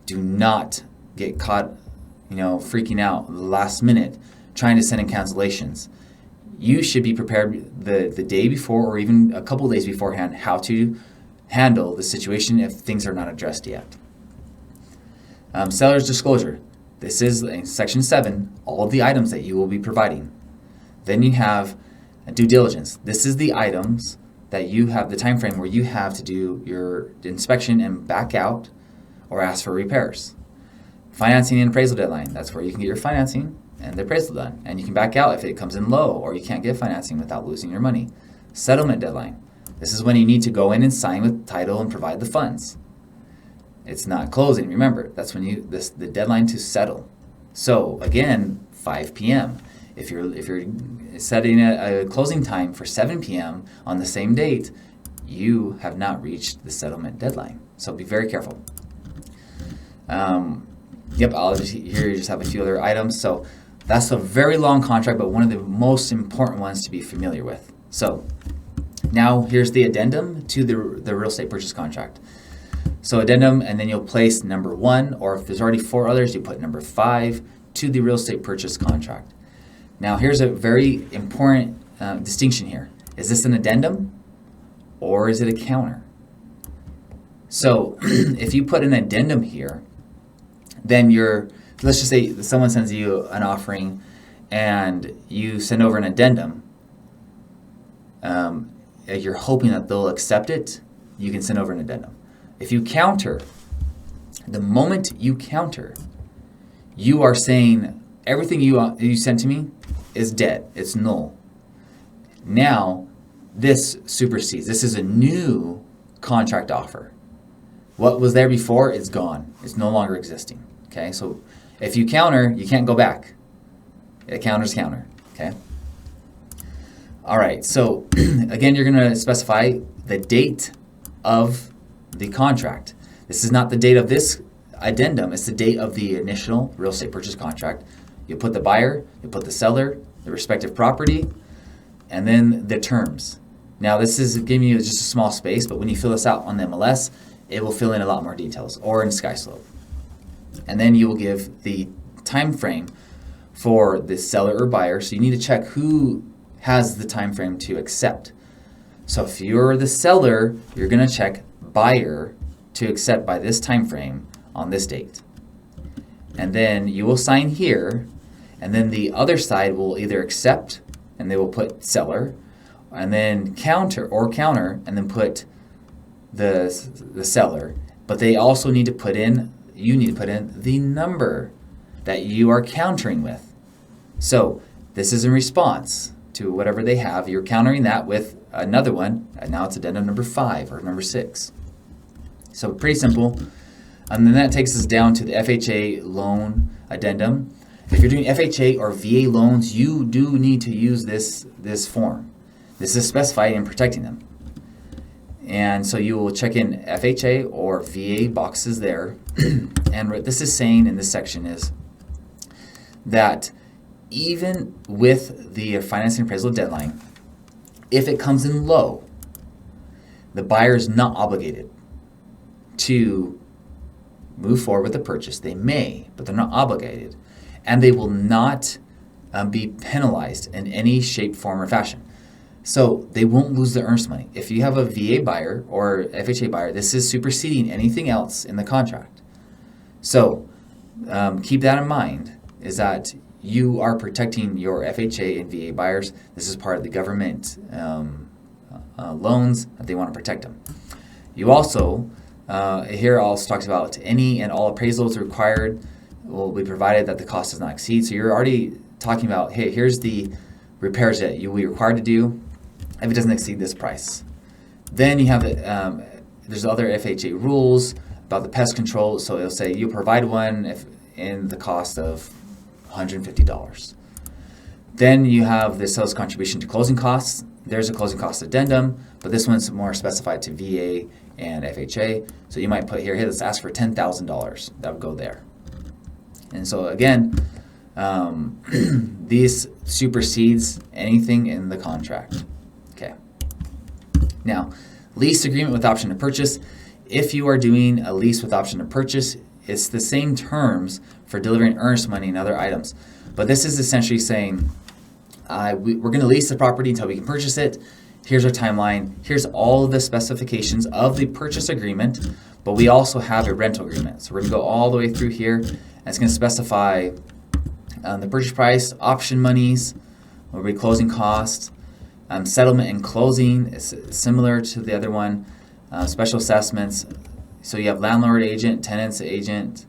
Do not get caught, freaking out last minute trying to send in cancellations. You should be prepared the day before or even a couple days beforehand how to handle the situation if things are not addressed yet. Seller's disclosure. This is in Section 7, all of the items that you will be providing. Then you have due diligence. This is the items that you have, the time frame where you have to do your inspection and back out or ask for repairs. Financing and appraisal deadline. That's where you can get your financing and the appraisal done. And you can back out if it comes in low or you can't get financing without losing your money. Settlement deadline. This is when you need to go in and sign with title and provide the funds. It's not closing. Remember, that's when the deadline to settle. So again, 5 p.m. If you're setting a closing time for 7 p.m. on the same date, you have not reached the settlement deadline. So be very careful. I'll just have a few other items. So that's a very long contract, but one of the most important ones to be familiar with. So now here's the addendum to the real estate purchase contract. So addendum, and then you'll place number 1, or if there's already 4 others, you put number 5 to the real estate purchase contract. Now, here's a very important distinction here. Is this an addendum or is it a counter? So if you put an addendum here, then let's just say someone sends you an offering and you send over an addendum. You're hoping that they'll accept it, you can send over an addendum. If you counter, the moment you counter, you are saying everything you sent to me is dead. It's null. Now, this supersedes. This is a new contract offer. What was there before is gone. It's no longer existing. Okay, so if you counter, you can't go back. A counter's counter. Okay. All right, so again, you're going to specify the date of the contract. This is not the date of this addendum. It's the date of the initial real estate purchase contract. You put the buyer, you put the seller, the respective property, and then the terms. Now, this is giving you just a small space, but when you fill this out on the MLS, it will fill in a lot more details, or in SkySlope. And then you will give the time frame for the seller or buyer. So you need to check who has the time frame to accept. So if you're the seller, you're going to check buyer to accept by this time frame on this date. And then you will sign here, and then the other side will either accept, and they will put seller, and then counter, and then put the seller. But they also need to put in, you need to put in the number that you are countering with. So this is in response to whatever they have. You're countering that with another one, and now it's addendum number 5 or number 6. So pretty simple. And then that takes us down to the FHA loan addendum. If you're doing FHA or VA loans, you do need to use this form. This is specified in protecting them. And so you will check in FHA or VA boxes there. And what this is saying in this section is that even with the financing appraisal deadline, if it comes in low, the buyer is not obligated to move forward with the purchase. They may, but they're not obligated. And they will not be penalized in any shape, form, or fashion. So they won't lose their earnest money. If you have a VA buyer or FHA buyer, this is superseding anything else in the contract. So keep that in mind, is that you are protecting your FHA and VA buyers. This is part of the government loans that they want to protect them. You also, here also talks about any and all appraisals required will be provided that the cost does not exceed. So you're already talking about, hey, here's the repairs that you will be required to do if it doesn't exceed this price. Then you have, there's other FHA rules about the pest control. So it'll say you provide one if in the cost of $150. Then you have the sales contribution to closing costs. There's a closing cost addendum, but this one's more specified to VA and FHA. So you might put here, hey, let's ask for $10,000. That would go there. And so again, these supersedes anything in the contract. Okay. Now, lease agreement with option to purchase. If you are doing a lease with option to purchase, it's the same terms for delivering earnest money and other items. But this is essentially saying, we're going to lease the property until we can purchase it. Here's our timeline. Here's all of the specifications of the purchase agreement, but we also have a rental agreement. So we're going to go all the way through here, and it's going to specify the purchase price, option monies, will be closing costs, settlement and closing is similar to the other one, special assessments. So you have landlord agent, tenants agent,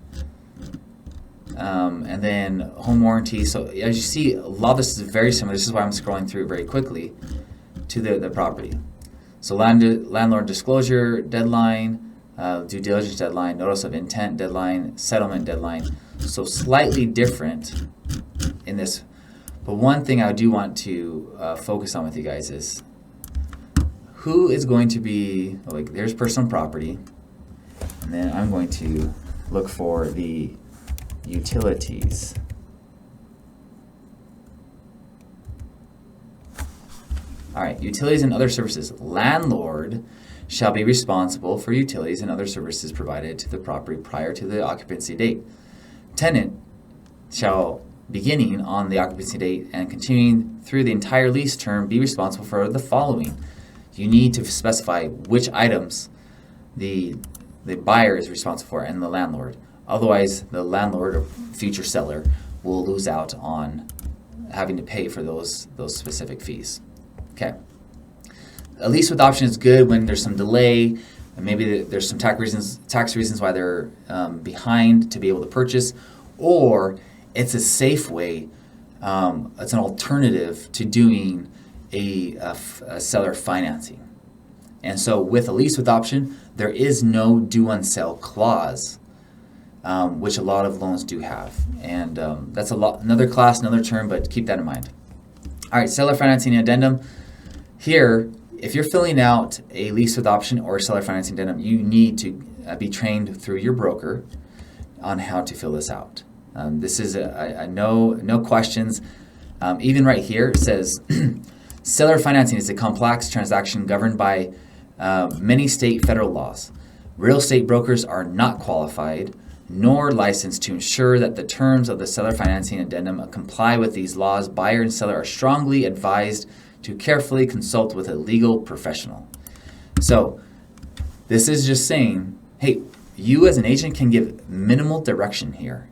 and then home warranty. So as you see, a lot of this is very similar. This is why I'm scrolling through very quickly to the property. So landlord disclosure deadline, due diligence deadline, notice of intent deadline, settlement deadline. So slightly different in this. But one thing I do want to focus on with you guys is who is going to be, like, there's personal property. And then I'm going to look for the utilities. All right, utilities and other services. Landlord shall be responsible for utilities and other services provided to the property prior to the occupancy date. Tenant shall beginning on the occupancy date and continuing through the entire lease term, be responsible for the following. You need to specify which items the buyer is responsible for and the landlord. Otherwise, the landlord or future seller will lose out on having to pay for those specific fees. Okay. A lease with option is good when there's some delay, and maybe there's some tax reasons why they're behind to be able to purchase, or it's a safe way. It's an alternative to doing a seller financing. And so with a lease with option, there is no due on sale clause, which a lot of loans do have. And that's another class, another term, but keep that in mind. All right, seller financing addendum. Here, if you're filling out a lease with option or seller financing addendum, you need to be trained through your broker on how to fill this out. This is a no questions. Even right here, it says, seller financing is a complex transaction governed by many state federal laws. Real estate brokers are not qualified nor licensed to ensure that the terms of the seller financing addendum comply with these laws. Buyer and seller are strongly advised to carefully consult with a legal professional. So this is just saying, hey, you as an agent can give minimal direction here.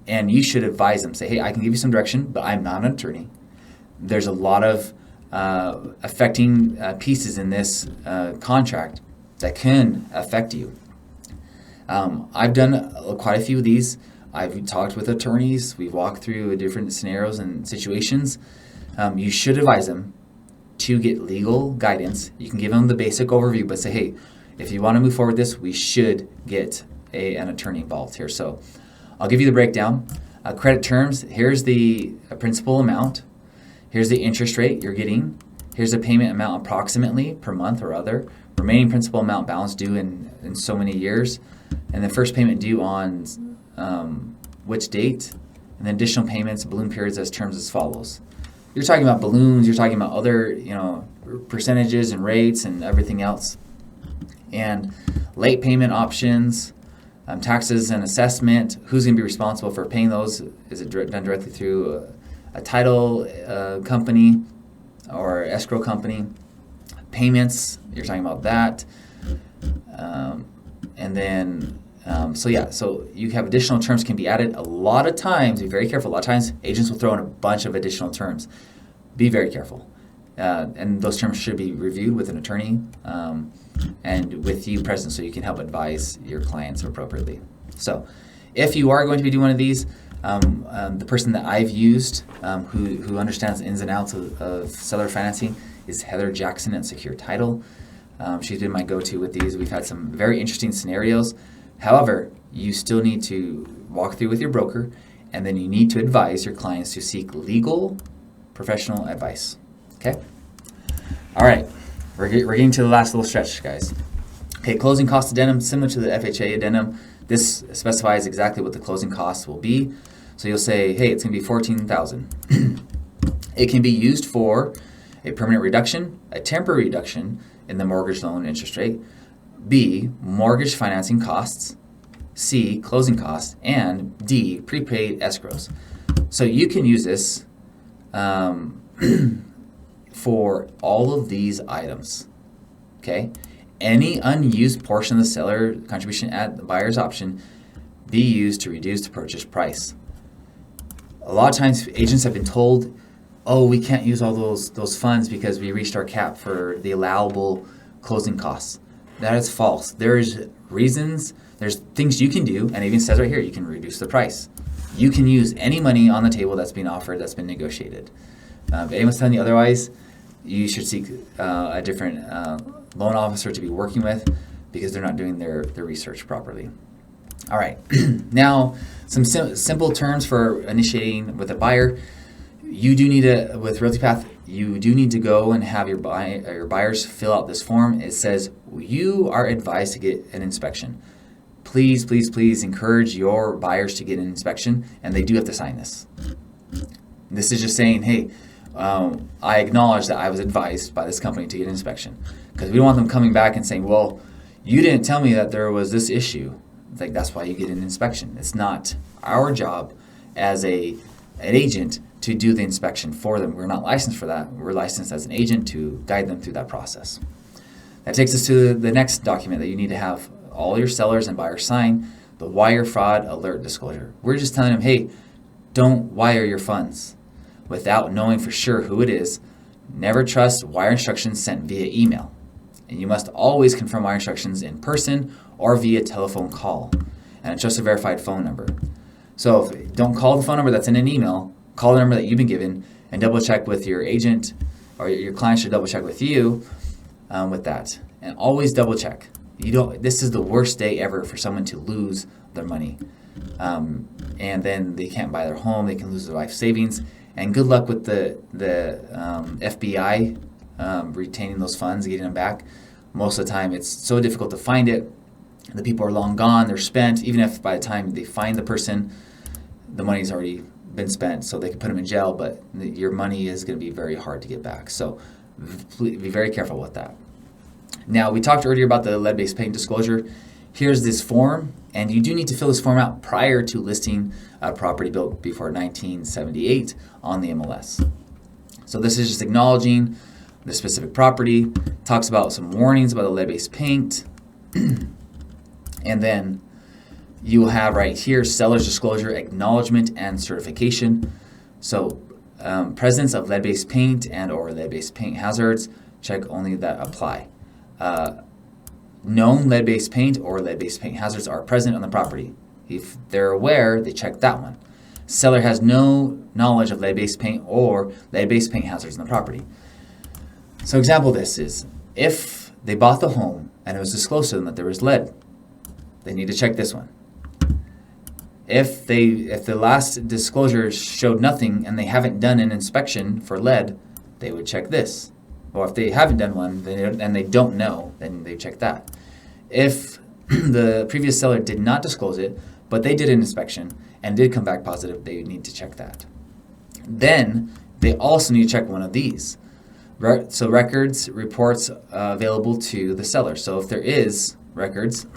And you should advise them, say, hey, I can give you some direction, but I'm not an attorney. There's a lot of affecting pieces in this contract that can affect you. I've done quite a few of these. I've talked with attorneys. We've walked through different scenarios and situations. You should advise them to get legal guidance. You can give them the basic overview, but say, hey, if you want to move forward with this, we should get an attorney involved here. So I'll give you the breakdown. Credit terms, here's the principal amount. Here's the interest rate you're getting. Here's the payment amount approximately per month or other. Remaining principal amount balance due in so many years. And the first payment due on which date. And then additional payments, balloon periods as terms as follows. You're talking about balloons, you're talking about other, percentages and rates and everything else. And late payment options, taxes and assessment, who's going to be responsible for paying those? Is it done directly through a title company or escrow company? Payments, you're talking about that. And then, so you have additional terms can be added. A lot of times, be very careful, a lot of times agents will throw in a bunch of additional terms. Be very careful. And those terms should be reviewed with an attorney and with you present so you can help advise your clients appropriately. So if you are going to be doing one of these, the person that I've used who understands the ins and outs of seller financing is Heather Jackson at Secure Title. She's been my go-to with these. We've had some very interesting scenarios. However, you still need to walk through with your broker, and then you need to advise your clients to seek legal, professional advice. Okay? All right. We're getting to the last little stretch, guys. Okay, closing cost addendum, similar to the FHA addendum. This specifies exactly what the closing costs will be. So you'll say, hey, it's going to be $14,000. It can be used for a permanent reduction, a temporary reduction in the mortgage loan interest rate, B, mortgage financing costs, C, closing costs, and D, prepaid escrows. So you can use this for all of these items, okay? Any unused portion of the seller contribution at the buyer's option be used to reduce the purchase price. A lot of times agents have been told, oh, we can't use all those funds because we reached our cap for the allowable closing costs. That is false. There's reasons, there's things you can do, and it even says right here, you can reduce the price. You can use any money on the table that's been offered, that's been negotiated. If anyone's telling you otherwise, you should seek a different loan officer to be working with because they're not doing their research properly. All right, now some simple terms for initiating with a buyer. You do need to, with RealtyPath, you do need to go and have your buyers fill out this form. It says you are advised to get an inspection. Please, please, please encourage your buyers to get an inspection, and they do have to sign this. This is just saying, hey, I acknowledge that I was advised by this company to get an inspection, because we don't want them coming back and saying, well, you didn't tell me that there was this issue. It's like, that's why you get an inspection. It's not our job as a an agent to do the inspection for them. We're not licensed for that. We're licensed as an agent to guide them through that process. That takes us to the next document that you need to have all your sellers and buyers sign, the wire fraud alert disclosure. We're just telling them, hey, don't wire your funds without knowing for sure who it is. Never trust wire instructions sent via email. And you must always confirm wire instructions in person or via telephone call and a trusted verified phone number. So don't call the phone number that's in an email, call the number that you've been given and double check with your agent, or your client should double check with you with that. And always double check. This is the worst day ever for someone to lose their money. And then they can't buy their home, they can lose their life savings. And good luck with the FBI retaining those funds, getting them back. Most of the time it's so difficult to find it. The people are long gone, they're spent. Even if by the time they find the person, the money's already been spent, so they can put them in jail, but your money is going to be very hard to get back. So be very careful with that. Now, we talked earlier about the lead-based paint disclosure. Here's this form, and you do need to fill this form out prior to listing a property built before 1978 on the MLS. So this is just acknowledging the specific property, talks about some warnings about the lead-based paint, and then you will have right here seller's disclosure, acknowledgement, and certification. So presence of lead-based paint and or lead-based paint hazards, check only that apply. Known lead-based paint or lead-based paint hazards are present on the property. If they're aware, they check that one. Seller has no knowledge of lead-based paint or lead-based paint hazards on the property. So example of this is, if they bought the home and it was disclosed to them that there was lead, they need to check this one. If the last disclosure showed nothing and they haven't done an inspection for lead, they would check this. Or if they haven't done one and they don't know, then they check that. If the previous seller did not disclose it, but they did an inspection and did come back positive, they need to check that. Then they also need to check one of these. So records, reports available to the seller. So if there is records,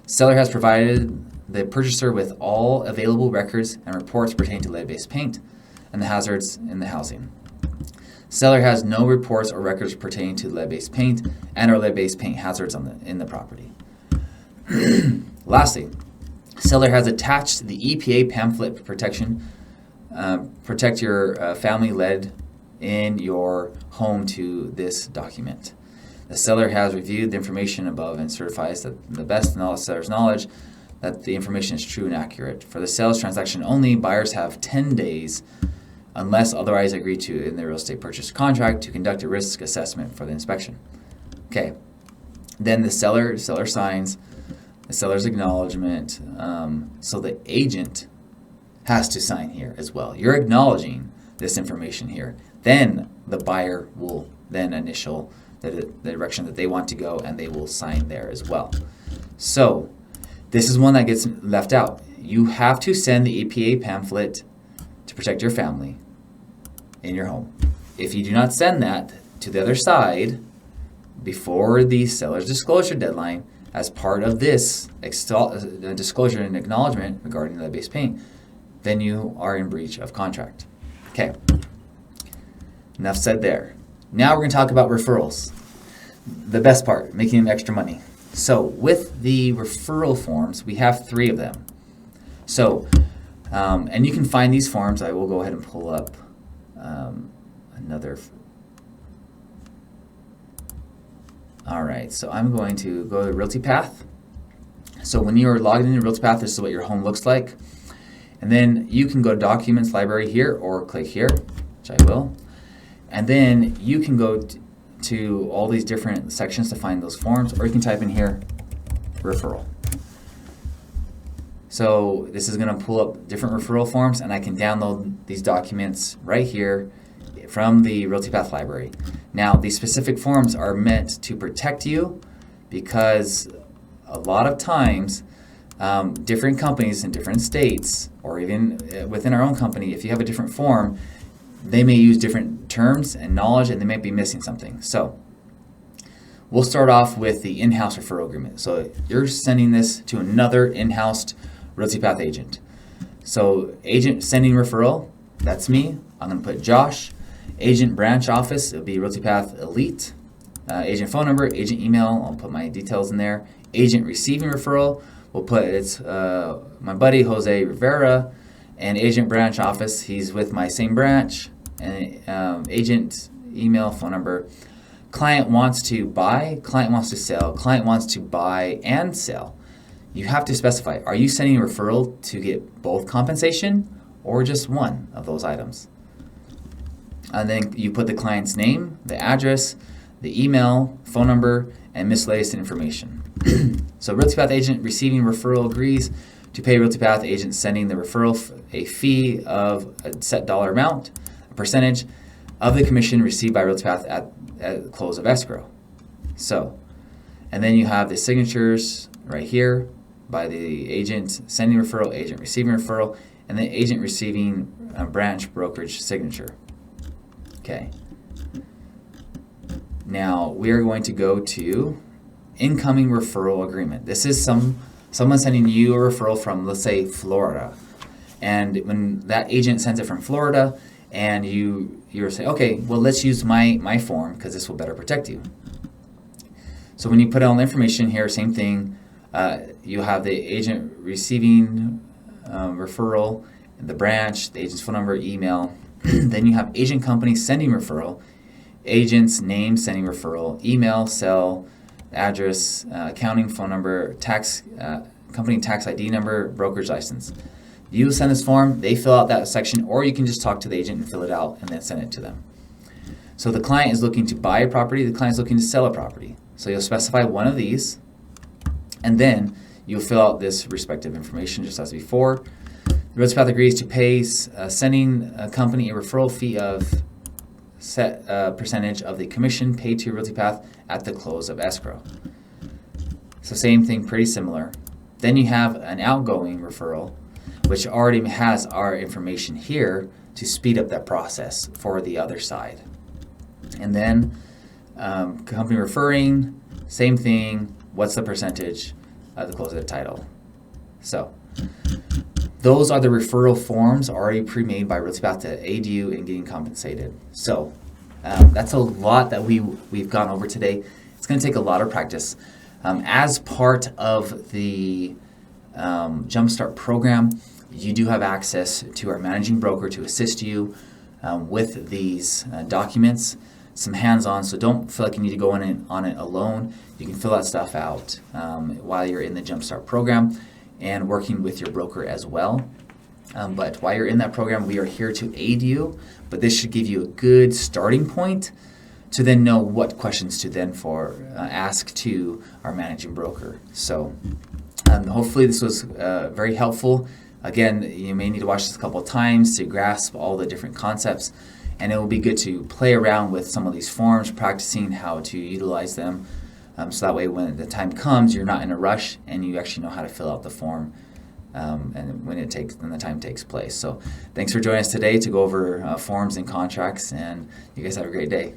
seller has provided the purchaser with all available records and reports pertaining to lead-based paint and the hazards in the housing. Seller has no reports or records pertaining to lead-based paint and or lead-based paint hazards in the property. Lastly, seller has attached the EPA pamphlet protection, protect your family lead in your home to this document. The seller has reviewed the information above and certifies that the best in all the seller's knowledge that the information is true and accurate. For the sales transaction only, buyers have 10 days unless otherwise agreed to in the real estate purchase contract to conduct a risk assessment for the inspection. Okay, then the seller signs the seller's acknowledgement, so the agent has to sign here as well. You're acknowledging this information here. Then the buyer will then initial the direction that they want to go, and they will sign there as well. So this is one that gets left out. You have to send the EPA pamphlet to protect your family in your home. If you do not send that to the other side before the seller's disclosure deadline as part of this disclosure and acknowledgement regarding lead-based paint, then you are in breach of contract. Okay, enough said there. Now we're going to talk about referrals. The best part, making extra money. So with the referral forms, we have 3 of them. So, and you can find these forms. I will go ahead and pull up another. All right, so I'm going to go to Realty Path. So when you're logged into Realty Path, this is what your home looks like. And then you can go to Documents Library here or click here, which I will. And then you can go to all these different sections to find those forms, or you can type in here, referral. So this is going to pull up different referral forms, and I can download these documents right here from the Realty Path library. Now, these specific forms are meant to protect you because a lot of times different companies in different states, or even within our own company, if you have a different form, they may use different terms and knowledge, and they might be missing something. So we'll start off with the in-house referral agreement. So you're sending this to another in-house Realty Path agent. So agent sending referral, that's me. I'm going to put Josh. Agent branch office, it'll be Realty Path Elite. Agent phone number, agent email, I'll put my details in there. Agent receiving referral, we'll put it's my buddy Jose Rivera. And agent branch office, he's with my same branch. And agent email, phone number. Client wants to buy, client wants to sell, client wants to buy and sell. You have to specify, are you sending a referral to get both compensation or just one of those items? And then you put the client's name, the address, the email, phone number, and miscellaneous information. So Realty Path agent receiving referral agrees to pay Realty Path agent sending the referral a fee of a set dollar amount, a percentage of the commission received by Realty Path at the close of escrow. So, and then you have the signatures right here by the agent sending referral, agent receiving referral, and the agent receiving branch brokerage signature. Okay. Now we are going to go to incoming referral agreement. This is someone sending you a referral from, let's say, Florida. And when that agent sends it from Florida, and you're saying, okay, well, let's use my form because this will better protect you. So when you put all the information here, same thing, you have the agent receiving referral, the branch, the agent's phone number, email. Then you have agent company sending referral, agent's name sending referral, email, cell, address, accounting, phone number, tax, company tax ID number, brokerage license. You send this form, they fill out that section, or you can just talk to the agent and fill it out and then send it to them. So the client is looking to buy a property, the client is looking to sell a property. So you'll specify one of these, and then you'll fill out this respective information just as before. The Realty Path agrees to pay sending a company a referral fee of set percentage of the commission paid to Realty Path at the close of escrow. So same thing, pretty similar. Then you have an outgoing referral, which already has our information here to speed up that process for the other side. And then company referring, same thing, what's the percentage of the close of the title. So those are the referral forms already pre-made by Realty Path to aid you in getting compensated. So that's a lot that we've gone over today. It's going to take a lot of practice. As part of the JumpStart program, you do have access to our managing broker to assist you with these documents, some hands-on, so don't feel like you need to go in on it alone. You can fill that stuff out while you're in the JumpStart program and working with your broker as well. But while you're in that program, we are here to aid you, but this should give you a good starting point to then know what questions to then ask to our managing broker. So hopefully this was very helpful. Again, you may need to watch this a couple of times to grasp all the different concepts, and it will be good to play around with some of these forms, practicing how to utilize them, so that way when the time comes, you're not in a rush and you actually know how to fill out the form and when the time takes place. So thanks for joining us today to go over forms and contracts, and you guys have a great day.